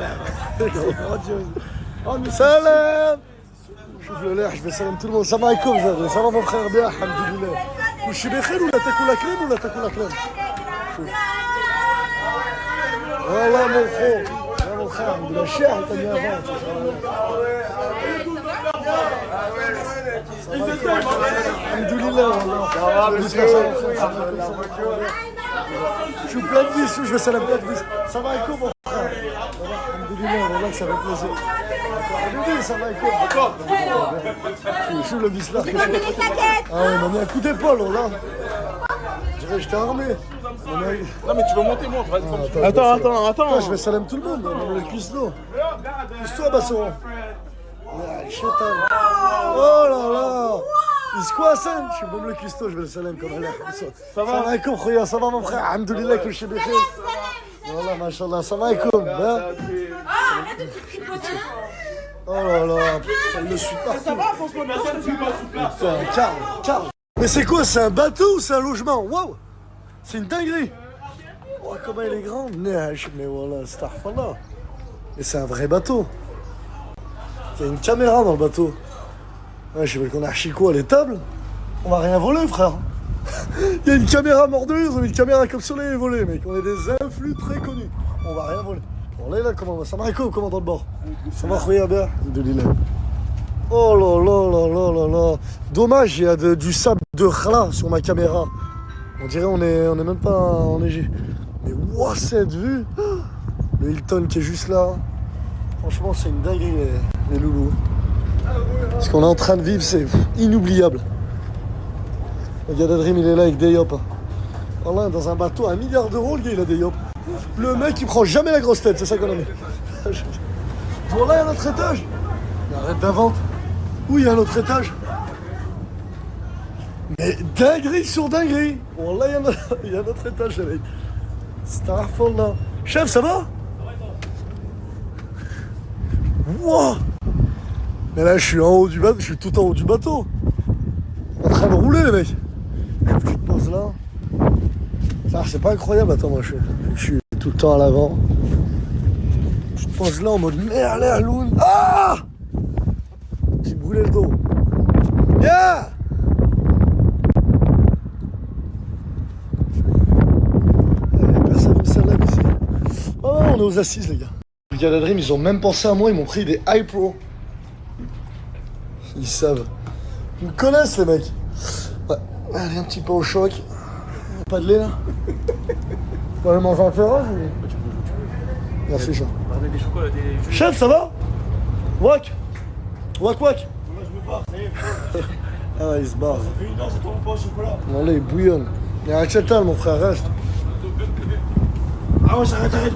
grandiose! Salam! Je le l'air, je vais salam tout le monde. Salam alaikum, ça va mon frère bien, alhamdoulilah. Je suis بخير ولا تاكل اكلام ولا تاكل اكلام؟ والله mon frère, يا mon frère, الحمد لله الشاحن تاني avant. Alhamdoulilah, je suis plein de vis, je vais salam plein de vis. Ça va alaikum mon frère. Alhamdoulilah, voilà que ça fait plaisir. Ça va alaikum. Je suis le vis là. Ah ouais, on a mis un coup d'épaule là. Je dirais que j'étais armé. Non mais tu veux monter moi, vas-y. Attends. Je vais salam tout le monde, même le cuistot. Cuistot à Bassoran. Oh là là. Il se quoi Hassan? Je suis même le cuistot, je vais le salam comme l'air comme ça. Ça va alaikum khoya, ça va mon frère? Alhamdoulilah que je suis bien. Voilà, machallah, ça va alaikum. Oh là là, elle le suit partout. Ça va, François, personne ne suit pas. Putain, Carl. Mais c'est quoi, c'est un bateau ou c'est un logement? Waouh. C'est une dinguerie. Oh, comment elle est grande. Mais voilà, starfallah. Mais c'est un vrai bateau. Il y a une caméra dans le bateau. Ouais, je sais pas qu'on a archi-quoi, les tables. On va rien voler, frère. Il y a une caméra mordeuse, on a une caméra comme sur les volets, mec. On est des influx très connus. On va rien voler. Bon, là, comment va? Ça va, comment dans le bord? Ça va, khoya bien? Alhamdoulilah. Oh là là là là là là. Dommage, il y a du sable de khla sur ma caméra. On dirait on est même pas enneigé. Mais wow, cette vue. Le Hilton qui est juste là. Franchement, c'est une dinguerie, les loulous. Ce qu'on est en train de vivre, c'est inoubliable. Le gars d'Adrim, il est là avec des yop. Voilà, dans un bateau, 1 milliard d'euros, le gars, il a des yop. Le mec, il prend jamais la grosse tête, c'est ça qu'on a mis. Bon, là, il y a un autre étage. Arrête d'inventer. Où il y a un autre étage? Mais dinguerie sur dinguerie. Bon, là, il y a un autre étage, les mecs. Starfall, là. Chef, ça va? Wow. Mais là, je suis en haut du bateau, je suis tout en haut du bateau. En train de rouler, les mecs. Tu te poses là. Ça, c'est pas incroyable. Attends, moi, je suis tout le temps à l'avant. Tu te poses là en mode merde, Loun. Ah! J'ai brûlé le dos. Yeah! Personne ne s'en lève ici. Oh, on est aux assises, les gars. Les gars d'Adrim, ils ont même pensé à moi, ils m'ont pris des iPro. Ils savent. Ils me connaissent, les mecs. Ouais, allez, un petit peu au choc. Pas de lait, là? On va aller manger en terrasse ou... Merci, chef. Chef, ça va? Wak? Wak, wak? Ah ouais, il se barre. Non, là, il bouillonne. Il y a un chétal, mon frère, reste. Ah ouais, ça arrête.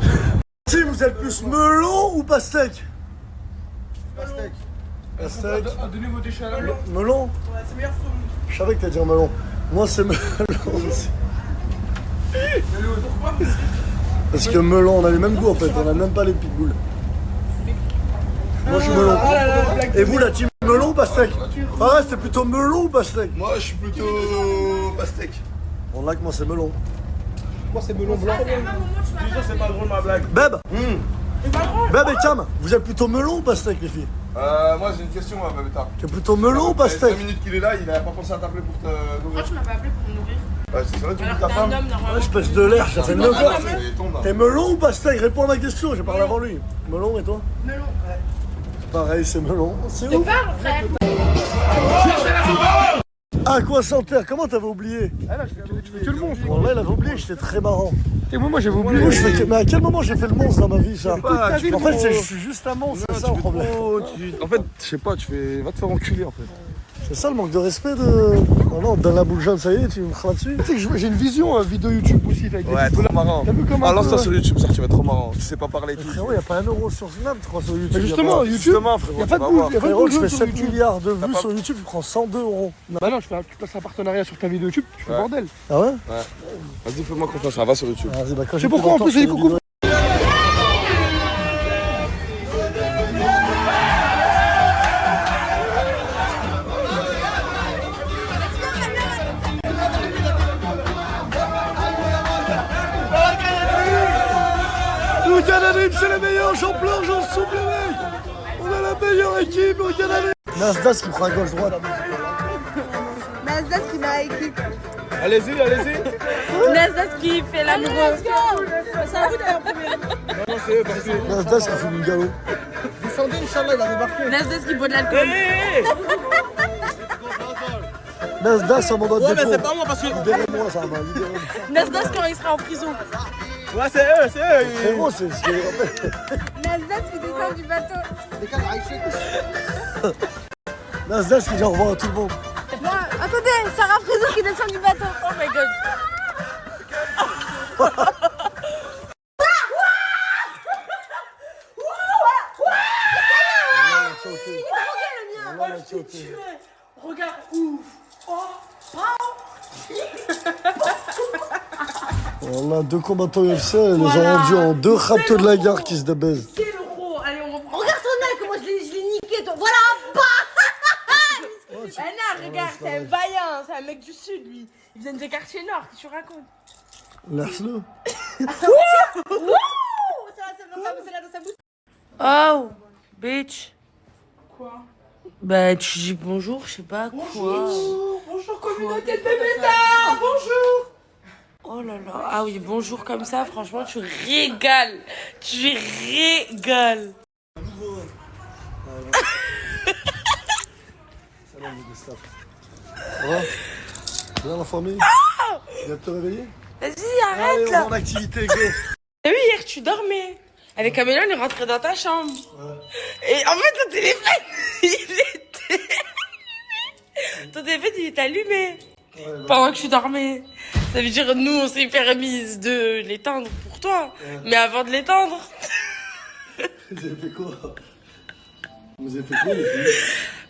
Si, vous êtes plus melon ou pastèque? Pastèque. Pastèque. Donnez vos déchets à la melon. Melon? Ouais, c'est meilleur fruit. Je savais que t'allais dire melon. Moi, c'est melon aussi. Pourquoi? Parce que melon, on a les mêmes goûts en fait, on a même pas les pitbulls. Moi, je suis melon. Et vous, la team melon ou pastèque? Ah ouais, c'était plutôt melon ou pastèque? Moi, je suis plutôt pastèque. Bon, là, que moi, c'est melon. Moi, c'est melon blanc. Déjà, c'est pas drôle, ma blague. Beb! Beb et Cam, vous êtes plutôt melon ou pastèque, les filles? Moi, j'ai une question, ma bébéta. Tu es plutôt melon ou pastèque? 5 minutes qu'il est là, il a pas pensé à t'appeler pour te nourrir. Pourquoi tu m'as pas appelé pour me nourrir? Ouais, c'est vrai, tu Alors dis que ta t'es femme. un homme, normalement. Espèce de l'air, ça fait 9 heures. C'est ton, là. T'es melon ou pastèque? Réponds à ma question, j'ai parlé avant lui. Melon et toi? Melon. Pareil, c'est melon. C'est Je où? parle, frère. Ah, quoi Santerre, comment t'avais oublié? Ah là, tu fais que le monstre. Bon, là, il avait oublié, j'étais très marrant. Et moi, j'avais oublié. Moi, mais à quel moment j'ai fait le monstre dans ma vie, ça? pas, tu En fais fait, trop. je suis juste un monstre, c'est ça le problème. En fait, je sais pas, va te faire enculer en fait. C'est ça le manque de respect de... Oh non, dans la boule jaune, ça y est, tu me crains dessus. Tu sais que j'ai une vision vidéo YouTube aussi avec des Ouais, vidéos trop marrant. T'as vu comment Ah, lance-toi sur YouTube, ça, tu vas être trop marrant. Tu sais pas parler et tout. Frérot, y'a pas 1 euro sur Snap, tu crois, sur YouTube. Mais justement, YouTube, Justement, frérot, y a pas tu de vas boule, voir. y a pas de Frérot, boule je fais sur 7 YouTube. milliards de vues sur YouTube, je prends 102 euros. Bah non, tu passes un partenariat sur ta vidéo YouTube, tu fais le bordel. Ah ouais? Ouais. Vas-y, fais-moi confiance, ça va sur YouTube. Vas-y, bah quand C'est pourquoi en plus, il y a des coucou. Le Canadien, c'est le meilleur, j'en pleure, j'en souffle, les mecs. On a la meilleure équipe au Canada. Nasdaq qui prend à gauche-droite. Nasdaq qui m'a équipe. Allez-y, allez-y. Nasdaq qui fait l'amoureux. Ça vous d'ailleurs Non, c'est eux, parce que... Nasdaq qui fait du galop. Descendez, Inch'Allah, il a débarqué. Nasdaq qui boit de l'alcool. Nasdaq, ça m'en doit Ouais, de mais dépôt. c'est pas moi parce que... Libérez-moi, ça va, libérez-moi. Nasdaq quand il sera en prison. Ouais, c'est eux, c'est eux. Frérot, c'est ce que... Nasdaq qui descend du bateau. Nasdaq qui dit au revoir à tout le monde. Non, attendez, Sarah Frison qui descend du bateau. Oh my god. Regarde, ouf. On a 2 combattants UFC, ils les ont rendus en 2 raptors de la gare qui se débaisent. C'est l'euro. Allez, on reprend. Regarde ton œil, comment je l'ai niqué. Toi. Voilà, bah. non, regarde, c'est un vaillant. C'est un mec du sud, lui. Il vient des quartiers nord. Qu'est-ce que tu racontes? Laisse-le. C'est là dans sa bouche. Oh, bitch. Quoi? Bah, tu dis bonjour, je sais pas quoi. Bonjour, communauté de Bébéta. Bonjour. Oh là là. Ah oui, bonjour comme ça, franchement, tu régales. Tu régales. Gustave. Ça va? Bien la famille? Tu viens de te réveiller? Vas-y, Allez, arrête on là. va en activité, go. T'as vu, hier, tu dormais. Avec Amélie, on est rentré dans ta chambre. Ouais. Et en fait, ton téléphone, il était allumé. Ouais, bah. Pendant que tu dormais. Ça veut dire, nous, on s'est permis de l'éteindre pour toi. Ouais. Mais avant de l'éteindre. Vous avez fait quoi? Vous avez fait quoi, les filles?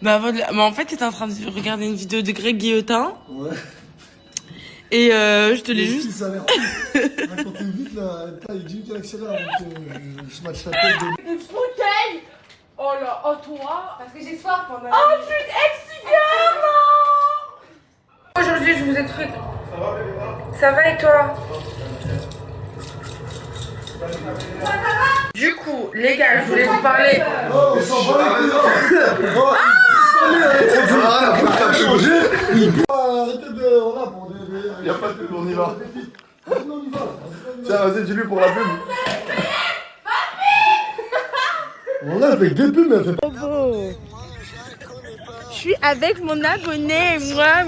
Bah, avant de... Mais en fait, t'étais en train de regarder une vidéo de Greg Guillotin. Ouais. Et je te l'ai juste. Ça a l'air racontez vite là, il dit qu'il accélère avant que je match la tête de. Une bouteille. Oh là, oh toi. Parce que j'ai soif pendant. Oh putain, cigare, non. Aujourd'hui, je vous ai truc. Ça va et toi? Du coup, les gars, je voulais vous parler. Oh, on s'en va les couilles. Il peut arrêter de. Voilà, pour des. Y'a pas de pub, on y va. On y va. Tiens, vas-y, dis-lui pour la pub. On l'a avec des pubs, mais elle fait pas. Je suis avec mon abonné, moi.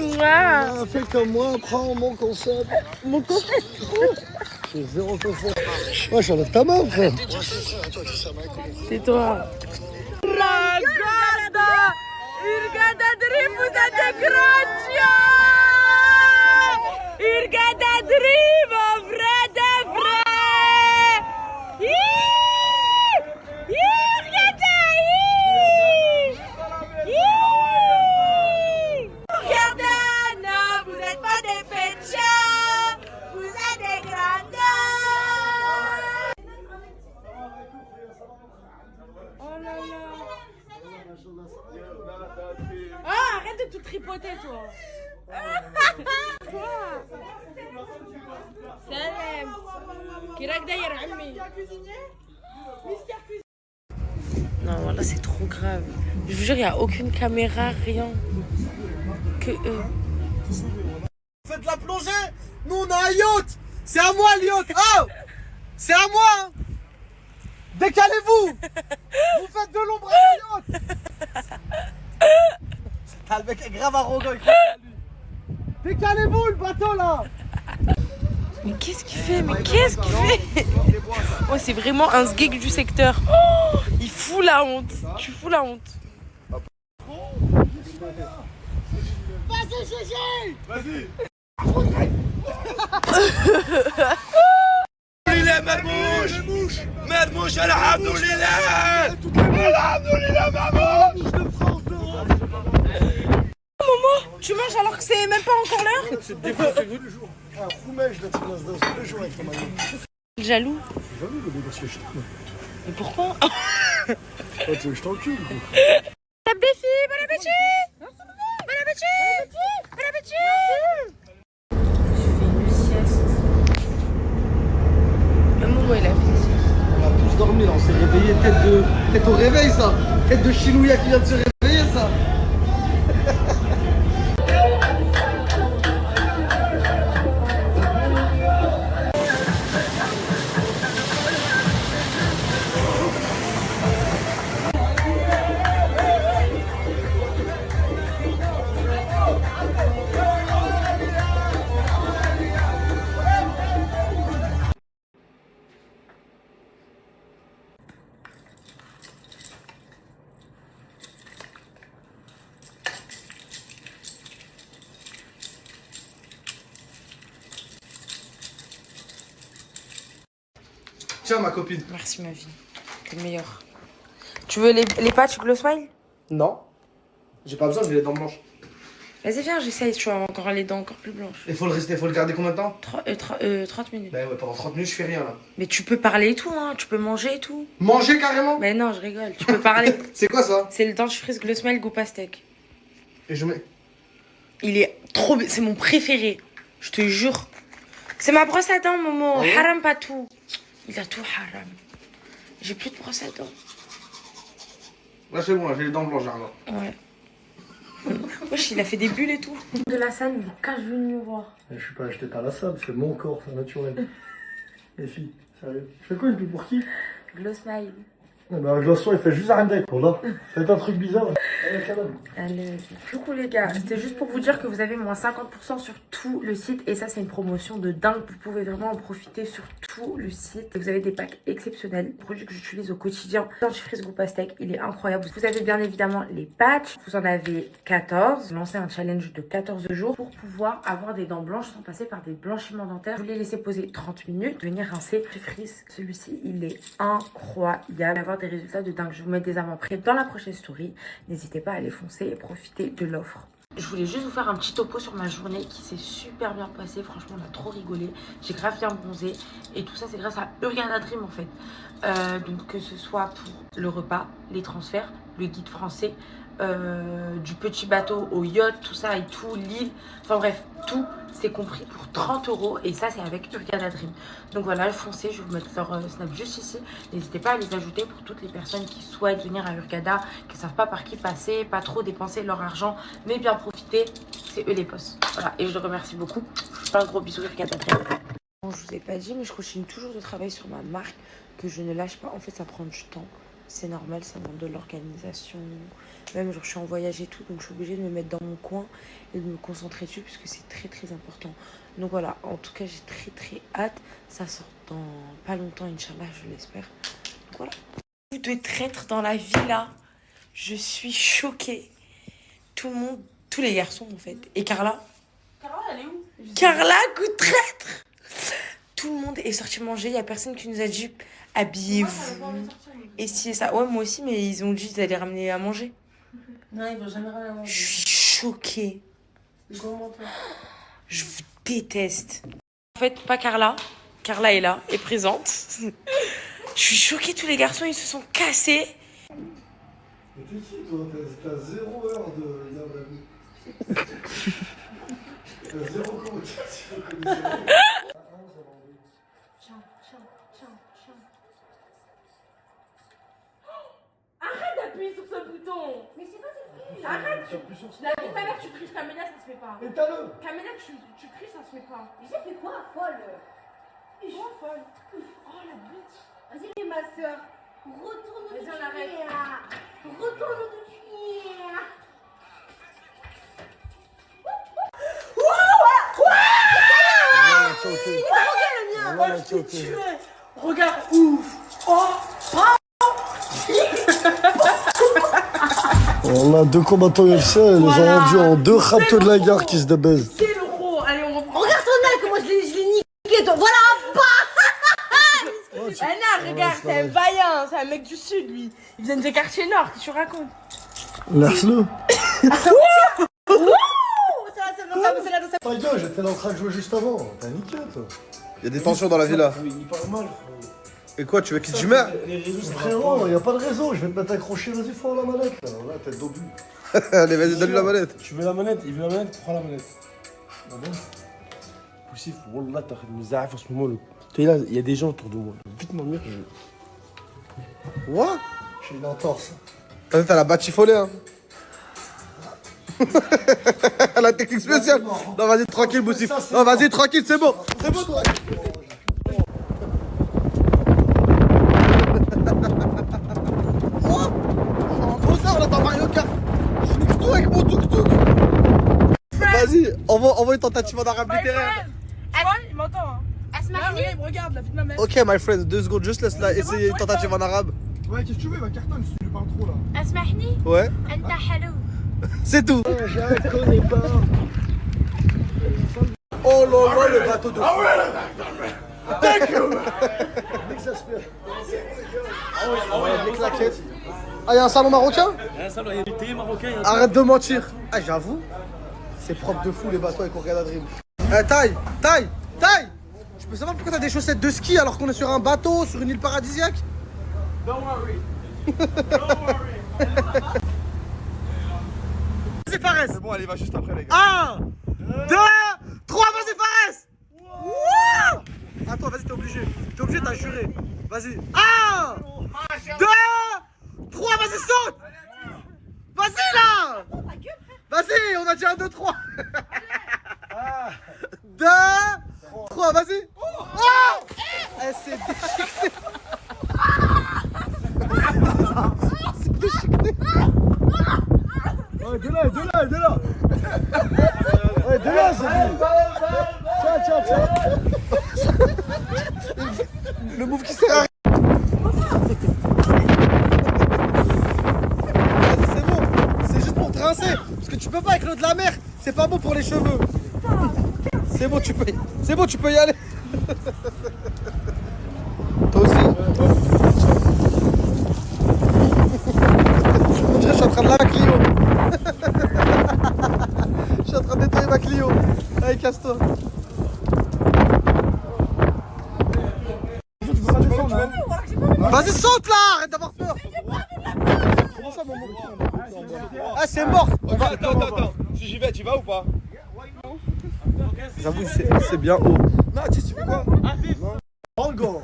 Fais comme moi, prends mon concept. Mon concept. C'est zéro concept. Ouais, j'enlève ta main, frère. C'est toi. Irgada dribuza de Grandia! Irgada dribo, vrai de vrai! Irgada! Irgada! Non, vous n'êtes pas des pécheurs! Vous êtes des grandeurs! Oh là là! Ah, arrête de tout tripoter, toi. Quoi? Salam. Kirak d'ailleurs, Ami. Non, voilà, c'est trop grave. Je vous jure, il n'y a aucune caméra, rien. Que eux. Faites la plongée. Nous, on a un yacht. C'est à moi, le yacht. Oh, c'est à moi. Décalez-vous. Vous faites de l'ombre à le yacht. Ah, le mec est grave arrogant. Décalez-vous le bateau là. Mais qu'est-ce qu'il fait? Oh, c'est vraiment un sgeg du secteur. Oh, il fout la honte. Tu fous la honte. Vas-y, Gégé. Vas-y. مرموش الحمد لله الحمد لله مرموش. Maman, tu manges alors que c'est même pas encore l'heure? C'est défoncé tous les jours. Un roumèche de Tinas dans tous les jours avec ton mari. Jaloux? Je suis jaloux, le parce que je t'aime. Mais pourquoi? Oh, tu veux que je t'encule, quoi. Bon appétit, bon appétit! Bon appétit! Bon appétit! Je fais une sieste. Même moi, il a fait une sieste. On a tous dormi, on s'est réveillé tête au réveil, ça. Tête de Chinouya qui vient de se réveiller, ça. Tiens, ma copine. Merci, ma vie. T'es le meilleur. Tu veux les patchs Glow Smile? Non. J'ai pas besoin, j'ai les dents blanches. Vas-y, viens, j'essaye. Tu as encore les dents encore plus blanches. Il faut le garder combien de temps? 30 minutes. Bah ouais, pendant 30 minutes, je fais rien là. Mais tu peux parler et tout, hein. Tu peux manger et tout. Manger carrément? Mais non, je rigole. Tu peux parler. C'est quoi ça? C'est le dentifrice Glow Smile goût pastèque. Et je mets. Il est trop... C'est mon préféré. Je te jure. C'est ma brosse à dents, Momo. Ah ouais? Haram pas tout. Il a tout haram. J'ai plus de brosse à dents. Là, c'est bon, là, j'ai les dents blanches, genre. Ouais. Wesh, il a fait des bulles et tout. De la salle, il est quand je venu me voir. Je suis pas acheté par la salle, c'est mon corps, c'est naturel. Les filles, sérieux. Je fais quoi une pub pour qui? Glow Smile. Le glaçon, il fait juste un deck, là. Faites un truc bizarre. Allez, coucou les gars, c'était juste pour vous dire que vous avez moins 50% sur tout le site et ça c'est une promotion de dingue, vous pouvez vraiment en profiter sur tout le site. Vous avez des packs exceptionnels, le produit que j'utilise au quotidien, dentifrice Groupe Aztec, il est incroyable. Vous avez bien évidemment les patchs, vous en avez 14, lancez un challenge de 14 jours pour pouvoir avoir des dents blanches sans passer par des blanchiments dentaires. Vous les laissez poser 30 minutes, venir rincer. Dentifrice, celui-ci il est incroyable, avoir des résultats de dingue. Je vous mets des avant-prêts dans la prochaine story, n'hésitez pas à les foncer et profiter de l'offre. Je voulais juste vous faire un petit topo sur ma journée qui s'est super bien passée. Franchement, on a trop rigolé. J'ai grave bien bronzé. Et tout ça, c'est grâce à Hurghada Dream en fait. Donc que ce soit pour le repas, les transferts, le guide français, du petit bateau au yacht, tout ça et tout, l'île. Enfin bref, tout c'est compris pour 30 € et ça c'est avec Hurghada Dream. Donc voilà, foncez, je vais vous mettre leur snap juste ici. N'hésitez pas à les ajouter pour toutes les personnes qui souhaitent venir à Hurghada, qui ne savent pas par qui passer, pas trop dépenser leur argent, mais bien profiter. C'est eux les boss. Voilà, et je les remercie beaucoup. Je fais un gros bisou Hurghada Dream. Bon, je vous ai pas dit, mais je continue toujours de travailler sur ma marque, que je ne lâche pas. En fait, ça prend du temps. C'est normal, ça demande de l'organisation. Même genre je suis en voyage et tout, donc je suis obligée de me mettre dans mon coin et de me concentrer dessus puisque c'est très très important. Donc voilà, en tout cas j'ai très très hâte. Ça sort dans pas longtemps, Inch'Allah, je l'espère. Donc voilà. De traître dans la villa, je suis choquée. Tout le monde, tous les garçons en fait. Et Carla? Carla, elle est où? Carla, goût de traître! Tout le monde est sorti manger, il n'y a personne qui nous a dit habillez-vous. Et si et ça, ouais, moi aussi, mais ils ont dit qu'ils allaient ramener à manger. Non, ils vont jamais ramener à manger. Je suis choquée. Comment toi? Je vous déteste. En fait, pas Carla. Carla est là, est présente. Je suis choquée, tous les garçons, ils se sont cassés. Mais t'es qui, toi? T'as 0 heure de lien de la vie. T'as 0 communication. Arrête d'appuyer sur ce bouton. Mais c'est pas ce. Arrête. La vie de ma mère, tu triches. Camélia, ça se fait pas. Éteins-le. Camélia, tu triches, ça se fait pas. J'ai fait quoi, folle? Quoi, folle? Oh la bitch. Vas-y, ma soeur. Retourne au Vas-y, on arrête. Retourne au cuillère. Regarde, ouf. On a 2 combattants UFC, ils les ont rendus en 2 raptos de la gare qui se débaisent. C'est le gros. Allez, on reprend. Regarde ton œil, comment je l'ai niqué, toi. Voilà, Eh non, regarde, c'est un vaillant, c'est un mec du sud, lui. Il vient des quartiers nord, qu'est-ce que tu racontes? Laisse-le. Ta gueule, j'étais en train de jouer juste avant. T'as niqué, toi. Il y a des tensions dans la villa. Il parle mal, frérot. Et quoi, tu veux qu'il te merde? Frérot, y a pas de réseau, je vais te mettre accroché, vas-y, faut la manette, là. Là, t'es dobu. Allez, vas-y, donne-lui la manette. Tu veux la manette? Il veut la manette, prends la manette. Ah bon? Poussif, wallah, t'as de me zaaf en ce moment. Tu sais, là, il y a des gens autour de moi. Vite m'ennuyer, je. What? J'ai une entorse. T'as la batifolée, hein. La technique spéciale. Non, vas-y, tranquille, Boussif. Non, vas-y, tranquille, c'est bon. C'est bon, toi. On attend Mario Kart. Je nique tout avec mon tuk-tuk. Vas-y, envoie une tentative en arabe littéraire. Tu vois, il m'entend. Hein. Asmahni, il me regarde, la vie de ma mère. Ok, my friend, 2 secondes, juste laisse-la essayer une tentative en arabe. Ouais, qu'est-ce que tu veux, ma cartonne si tu lui parles trop là. Asmahni. Ouais. Anta halou. C'est tout. Je connais pas. Oh là là, le bateau de fou. Ah ouais, thank you. Les claquettes. Ah, y'a un salon marocain? Il y a un salon, il y a du thé marocain. Arrête de mentir. Ah, j'avoue, c'est propre de fou les bateaux avec Hurghada Dream. Taille. Je peux savoir pourquoi t'as des chaussettes de ski alors qu'on est sur un bateau, sur une île paradisiaque? Don't worry. Vas-y, Fares. C'est bon, allez, va juste après, les gars. 1, 2, 3, vas-y, Fares. Wow. Attends, vas-y, t'es obligé, t'as juré. Vas-y. 1, 2, 3, vas-y, saute. Vas-y, là. Vas-y, on a dit 1, 2, 3. 2, 3, vas-y. Oh. Elle s'est déchiquetée. Ouais, de là. Ouais, de là, c'est lui. Tiens. Le move qui sert à rien. Vas-y, c'est bon. C'est juste pour te rincer. Parce que tu peux pas avec l'eau de la mer. C'est pas bon pour les cheveux. C'est bon, tu peux y aller. Toi aussi. On dirait que je suis en train de laver ma Clio. Je suis en train de nettoyer ma Clio. Allez, casse-toi. Vas-y, saute là. Arrête d'avoir peur. Comment ça, maman? Ah, c'est mort. Attends. Si j'y vais, tu vas ou pas? J'avoue, c'est bien haut. Non, tu fais quoi? Encore.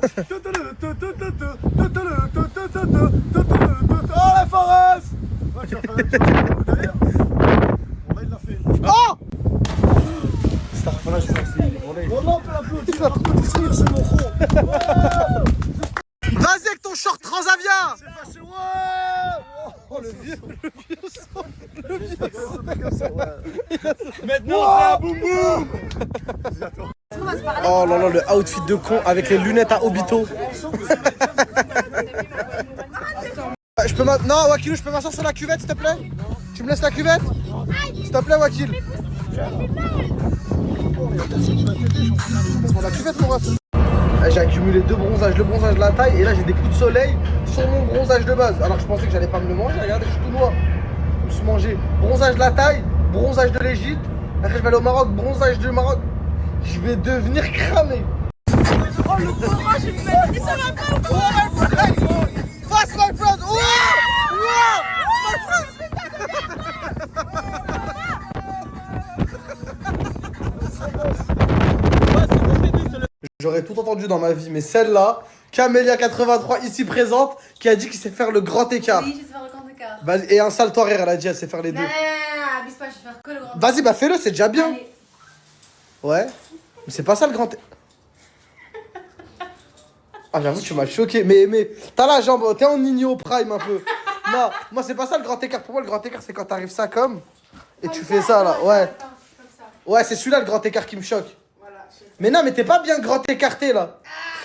Oh la Forest. Ouais, tu vas faire derrière. Bon là il l'a fait. Oh! Voilà, je pense que c'est. Bon là on peut l'applaudir, c'est mon front. Vas-y avec ton short Transavia. C'est facile, ouais. Oh le vieux son. Maintenant, c'est un boum boum. Oh là là, le outfit de con avec les lunettes à Obito. Je peux non, Wakilou, je peux m'asseoir sur la cuvette, s'il te plaît? Tu me laisses la cuvette? S'il te plaît, Wakil. Laisse-moi la cuvette, mon ref. J'ai accumulé 2 bronzages, le bronzage de la taille, et là j'ai des coups de soleil sur mon bronzage de base. Alors je pensais que j'allais pas me le manger, regardez, je suis tout noir. Je me suis mangé bronzage de la taille, bronzage de l'Égypte. Après je vais aller au Maroc, bronzage du Maroc. Je vais devenir cramé. Oh le courage, je me dis ça va pas ou quoi? Fast my friend! Oh! J'aurais tout entendu dans ma vie, mais celle-là, Camélia83 ici présente, qui a dit qu'il sait faire le grand écart. Oui, je sais faire le grand écart. Vas-y, et un salto arrière, elle a dit, elle sait faire les deux. Non, abuse pas, je vais faire que le grand écart. Vas-y, bah fais-le, c'est déjà bien. Allez. Ouais, mais c'est pas ça le grand écart. Ah, j'avoue, tu m'as choqué. Mais t'as la jambe, t'es en Nino Prime un peu. Non, moi, c'est pas ça le grand écart. Pour moi, le grand écart, c'est quand t'arrives ça comme. Et tu fais ça là, ouais. Ouais, c'est celui-là le grand écart qui me choque. Mais non, mais t'es pas bien grand écarté là.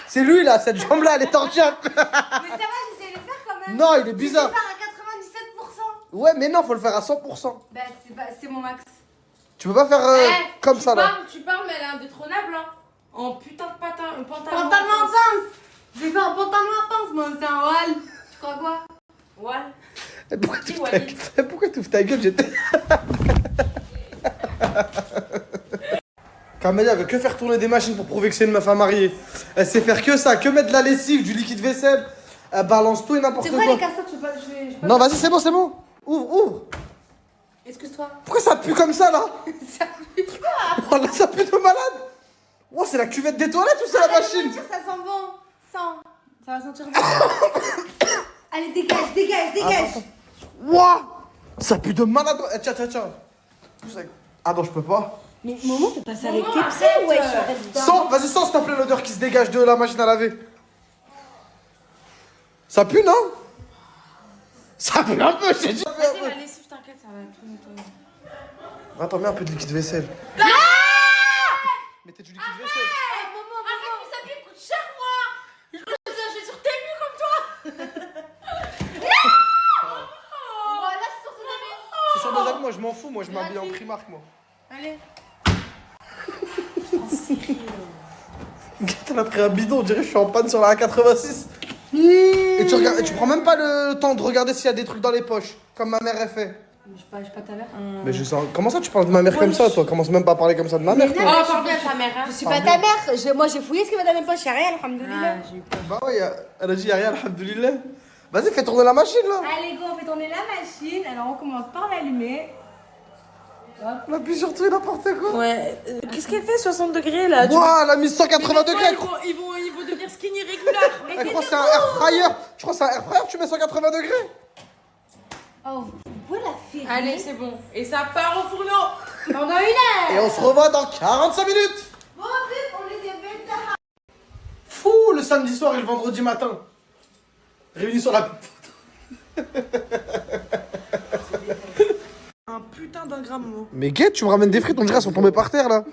C'est lui là, cette jambe là, elle est torchée un peu. Mais ça va, j'essaie de le faire quand même. Non, il est bizarre. Je sais faire à 97%. Ouais, mais non, faut le faire à 100%. Bah, c'est mon max. Tu peux pas faire comme ça là. Tu parles, mais elle est indétrônable, hein. En putain de pantalon. Pantalon en pince. J'ai fait un pantalon à pince, moi, c'est un wall. Tu crois quoi? Wall. Pourquoi tu ouvres ta gueule? J'étais. Camélia veut que faire tourner des machines pour prouver que c'est une meuf à marier. Elle sait faire que ça, que mettre de la lessive, du liquide vaisselle. Elle balance tout et n'importe quoi. C'est quoi les casseurs? Je peux Non, vas-y, c'est bon. Ouvre. Excuse-toi. Pourquoi ça pue comme ça là? Ça pue quoi? Oh là, ça pue de malade. Oh, c'est la cuvette des toilettes ou c'est la machine? Ça sent bon. Ça va sentir bon. Allez, dégage. Wouah, ça pue de malade. Tiens. Ah non, je peux pas. Mais Momo, c'est passé avec tes pieds, ouais. Vas-y, sens s'il te plaît l'odeur qui se dégage de la machine à laver. Ça pue, non? Ça pue un peu, j'ai dit. Vas-y, la lessive, t'inquiète, ça va tout nettoyer. Attends, mets un peu de liquide vaisselle. Mettez du liquide vaisselle. Momo, arrête, mais ça coûte cher, moi. Je vais sur tes murs comme toi. Voilà, c'est sur son ami. C'est sur des amis, moi je m'en fous, moi je m'habille en Primark, moi. Allez. Elle a pris un bidon, on dirait que je suis en panne sur la A86. Et tu regardes, et tu prends même pas le temps de regarder s'il y a des trucs dans les poches, comme ma mère elle fait. Je sais pas ta mère. Mais je sens. Comment ça tu parles de ma mère comme ça, toi? Commence même pas à parler comme ça de ma mère, Mais toi. non, Oh, parle bien de ta mère, hein. Je suis pas ta mère. Moi, j'ai fouillé ce qu'il y avait dans mes poches. Y'a rien, alhamdoulilah. Bah ouais, elle a dit y'a rien, alhamdoulilah. Vas-y, fais tourner la machine là. Allez, go, on fait tourner la machine. Alors, on commence par l'allumer. On appuie sur tout et n'importe quoi. Ouais. Qu'est-ce qu'elle fait 60 degrés là? Ouah, elle a mis 180 degrés. Ils vont devenir skinny réguliers. Elle croit que c'est un air fryer. Je crois que c'est un air fryer, tu mets 180 degrés. Oh, vous pouvez la faire. Allez, c'est bon. Et ça part au fourneau. Pendant 1 heure. Et on se revoit dans 45 minutes. Bon, vite, on est des bêtes d'art. Fou, le samedi soir et le vendredi matin. Réunis sur la. Momo. Mais guette, tu me ramènes des frites, on dirait elles sont tombées par terre là.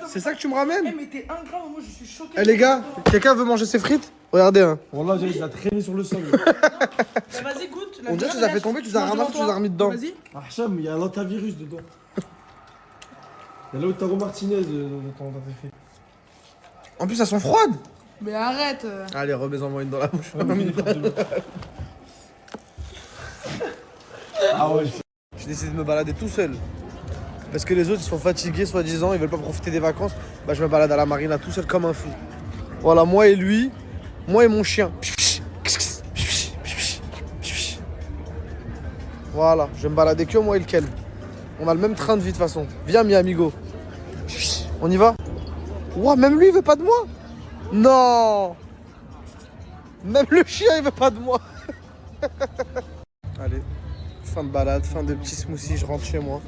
C'est ça que tu me ramènes? Eh, mais t'es ingrat, Momo, je suis choqué. Eh les gars, quelqu'un veut manger ses frites? Regardez hein. Wallah, il a traîné sur le sol. Bah, vas-y, goûte. On dirait que tu les as fait tomber, tu les as ramassés, tu les as remis dedans. Vas-y. Hacham, il y a l'antavirus dedans. Il y a Lautaro Martinez dans ta frites. En plus elles sont froides. Mais arrête. Allez, remets-en-moi une dans la bouche. Ah ouais. J'ai décidé de me balader tout seul. Parce que les autres ils sont fatigués soi-disant, ils veulent pas profiter des vacances. Bah je me balade à la marina tout seul comme un fou. Voilà, moi et lui, moi et mon chien. Voilà, je vais me balader que moi et le Ken. On a le même train de vie de toute façon. Viens mi amigo. On y va? Ouah, même lui il veut pas de moi. Non. Même le chien il veut pas de moi. Allez, fin de balade, fin de petit smoothie, je rentre chez moi.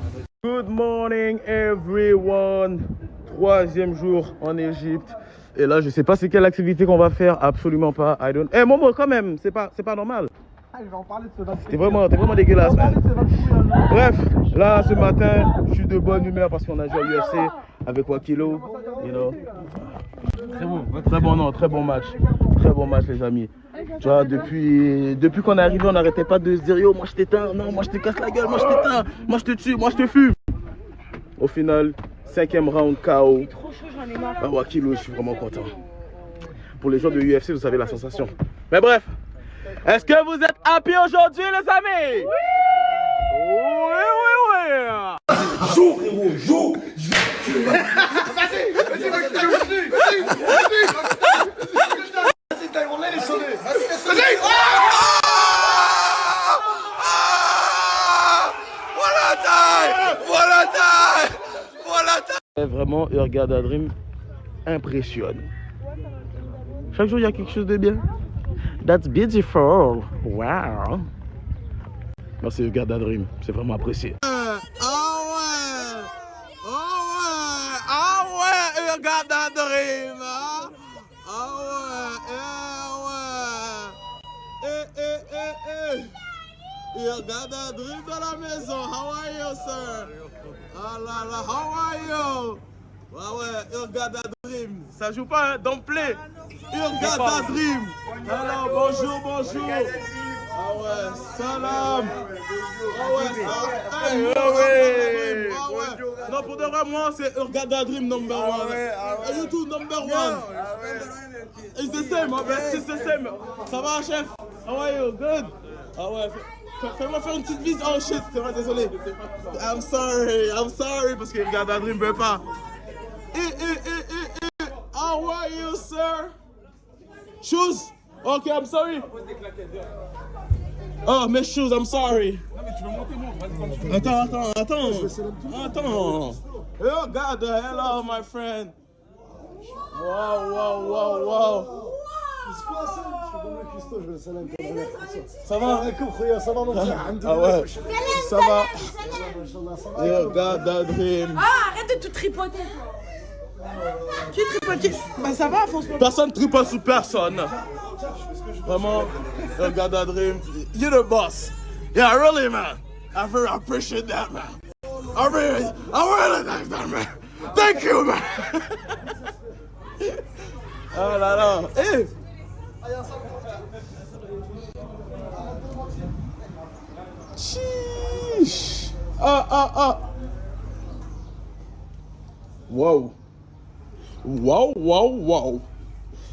Good morning everyone. 3e jour en Égypte. Et là, je sais pas c'est quelle activité qu'on va faire, absolument pas. I don't. Eh Momo, quand même, c'est pas normal. Ah, je vais en parler de ce vaccin. T'es vraiment dégueulasse, man. Bref, là, ce matin, je suis de bonne humeur parce qu'on a joué à l'UFC avec Wakilo, you know. Très bon match. Très bon match, les amis. Tu vois, depuis qu'on est arrivé, on n'arrêtait pas de se dire, yo, moi je t'éteins, non, moi je te casse la gueule, moi je t'éteins, moi je te tue, moi je te fume. Au final, 5e round KO. Ah, Wakilo, je suis vraiment content. Pour les gens de UFC, vous savez la sensation. Mais bref, est-ce que vous êtes happy aujourd'hui, les amis? Oui. Joue, frérot, joue. Vas-y. On l'a laissé. Vas-y. Voilà. Vraiment, Hurghada Dream impressionne. Chaque jour, il y a quelque chose de bien. That's beautiful. Wow. Merci Hurghada Dream, c'est vraiment apprécié. Hurghada Dream. Hurghada Dream dans la maison. How are you, sir? Ah là là, how are you? Ouais, Hurghada Dream. Ça joue pas, hein? Don't play. Hurghada Dream. Alors, bonjour. Ah ouais, salam. Ah ouais, Non, pour de vrai, moi, c'est Hurghada Dream number one. Et you too, number one. It's the same, hein, it's the same. Ça va, chef? How are you? Good? Ah ouais, fais-moi faire une petite visite. Oh shit, c'est vrai, désolé. I'm sorry, parce que Hurghada Dream veut pas. How are you, sir? Shoes? Okay, I'm sorry. Oh, mes shoes, I'm sorry. Attends. Oh, God, hello, my friend. Wow. Ça va? Ah ouais, ça va. Hurghada Dream. Ah, arrête de tout tripoter, toi. Qui tripote? Bah ça va, François. Personne tripote sous personne. Vraiment, Hurghada Dream. You're the boss. Yeah, really, man. I very appreciate that, man. I really like that, man. Thank you, man. Oh là là. Hey. Sheesh. Ah. Wow.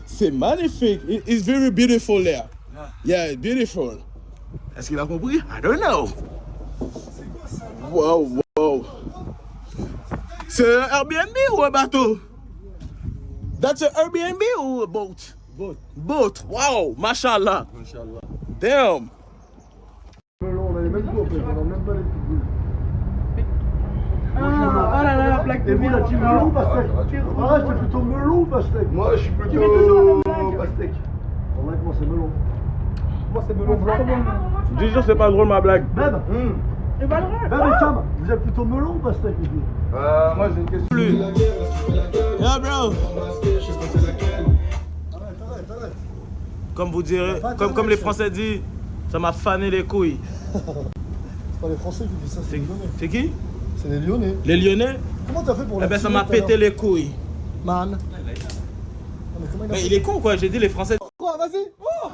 C'est magnifique. It's very beautiful there. Yeah, it's beautiful. Est-ce qu'il a compris? I don't know. Wow. C'est un Airbnb ou un bateau? That's an Airbnb ou a boat? Boat. Wow, mashallah. Damn. On a les mêmes coups, on a même pas les coups. Ah là là, la plaque de la team melon ou pastèque? Ah, je fais plutôt melon ou pastèque? Moi, je suis plutôt pastèque. Moi, c'est melon. Moi, c'est melon blanc. Déjà, c'est pas drôle ma blague. Ben et Cam, vous êtes plutôt melon ou pastèque? Moi, j'ai une question. Yeah, bro. Arrête. Comme vous direz, comme les Français disent, ça m'a fané les couilles. C'est pas les Français qui disent ça, C'est qui? C'est les Lyonnais. Les Lyonnais? Comment t'as fait pour Eh ben, ça m'a pété les couilles. Man. Mais il est con quoi, j'ai dit les Français. Quoi, vas-y. Oh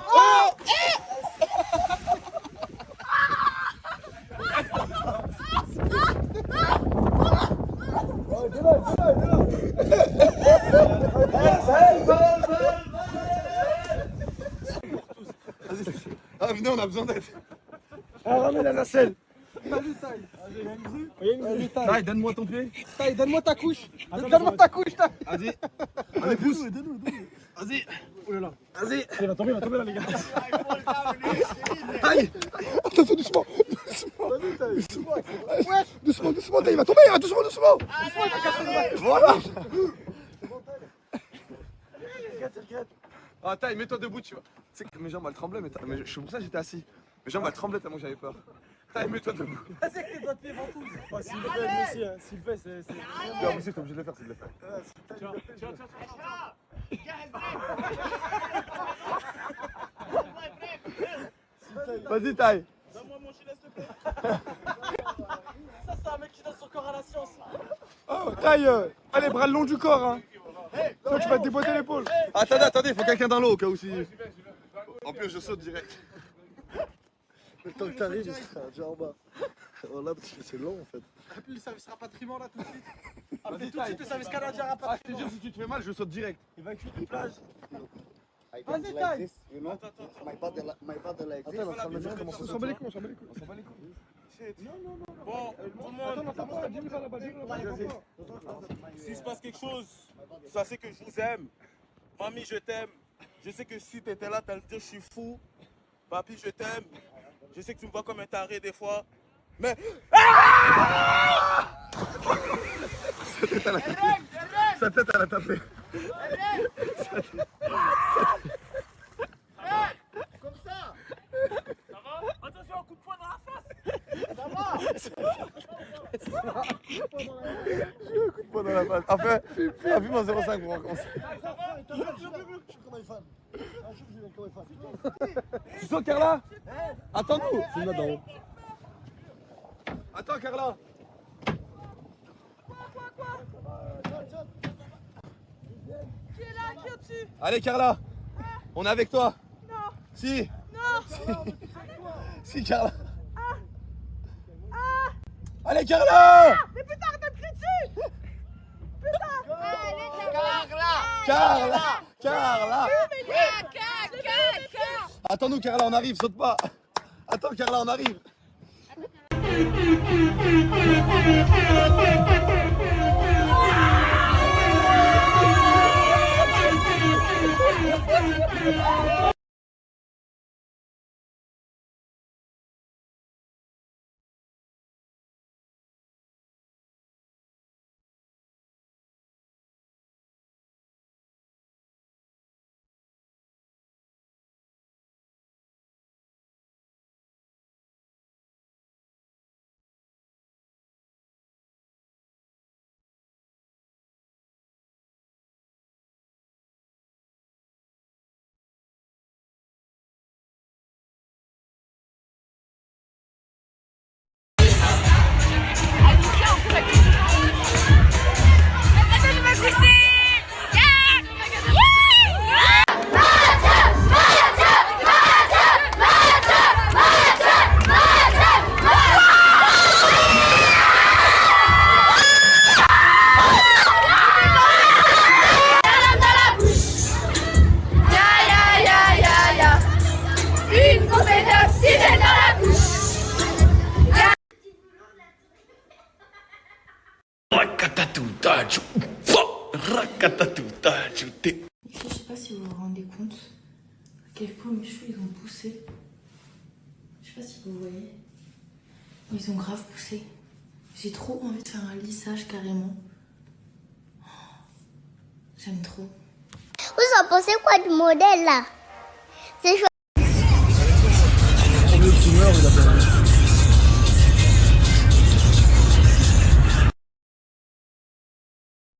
Ah, venez, on a besoin d'aide. Ah, ramène la nacelle. Vas-y, Taille. Taille, donne-moi ton pied. Taille, donne-moi ta couche. Donne-moi ta couche, Taille. Vas-y. Allez, pousse. Vas-y. Oh là là. Vas-y. Il va tomber là, les gars. Aïe. Attends, doucement. Vas-y, Taille. Doucement, doucement, Taille, il va tomber, doucement. Voilà. Ah, Taille, mets-toi debout, tu vois. Tu sais que mes jambes elles tremblaient, mais c'est pour ça que j'étais assis. Mes jambes elles tremblaient tellement que j'avais peur. Taille, mets-toi debout. C'est que tes doigts de pied ventouses. S'il le fait, lui aussi, hein. S'il le fait, c'est. Non, mais si, t'es obligé de le faire, c'est de le faire. Vas-y, Taille. Donne-moi mon gilet, s'il te plaît. Ça, c'est un mec qui donne son corps à la science. Oh, Taille. Allez, bras le long du corps, hein. Sinon, tu vas te déboîter l'épaule. Attendez, faut quelqu'un dans l'eau au cas où si. En plus, je saute direct. Le temps que t'arrives, il sera déjà en bas. Voilà, parce que c'est long en fait. Appelle le service rapatriement là tout de suite. Appelez tout de suite le service canadien rapatriement. Ah, je te jure, si tu te fais mal, je saute direct. Évacue les plages. Vas-y, Taille. Attends, on est en train de me dire comment ça se On s'en bat les couilles. Bon, tout le monde. S'il se passe quelque chose, sachez que je vous aime. Mamie, je t'aime. Je sais que si t'étais là, t'allais me dire je suis fou. Papi, je t'aime. Je sais que tu me vois comme un taré des fois. Mais. Sa tête, elle a tapé. Comme ça. Ça va? Attention, un coup de poing dans la face. Ça va. J'ai eu un coup de poing dans la face. Enfin, appuie-moi 0,5 pour recommencer. Tu sens Carla? Attends-nous. Filme-la d'en haut. Attends, Carla. Qui est là? Qui est au-dessus? Allez, Carla. On est avec toi. Non. Si. Non. Si, Carla. Allez, Carla. Mais putain, arrête de me crier dessus. Putain. Carla. Attends-nous, Carla, on arrive, saute pas. Attends, Carla, on arrive. Je sais pas si vous vous rendez compte à quel point mes cheveux ils ont poussé. Je sais pas si vous voyez. Ils ont grave poussé. J'ai trop envie de faire un lissage carrément. J'aime trop. Vous en pensez quoi du modèle là? C'est chouette. Le tumeur, il a perdu.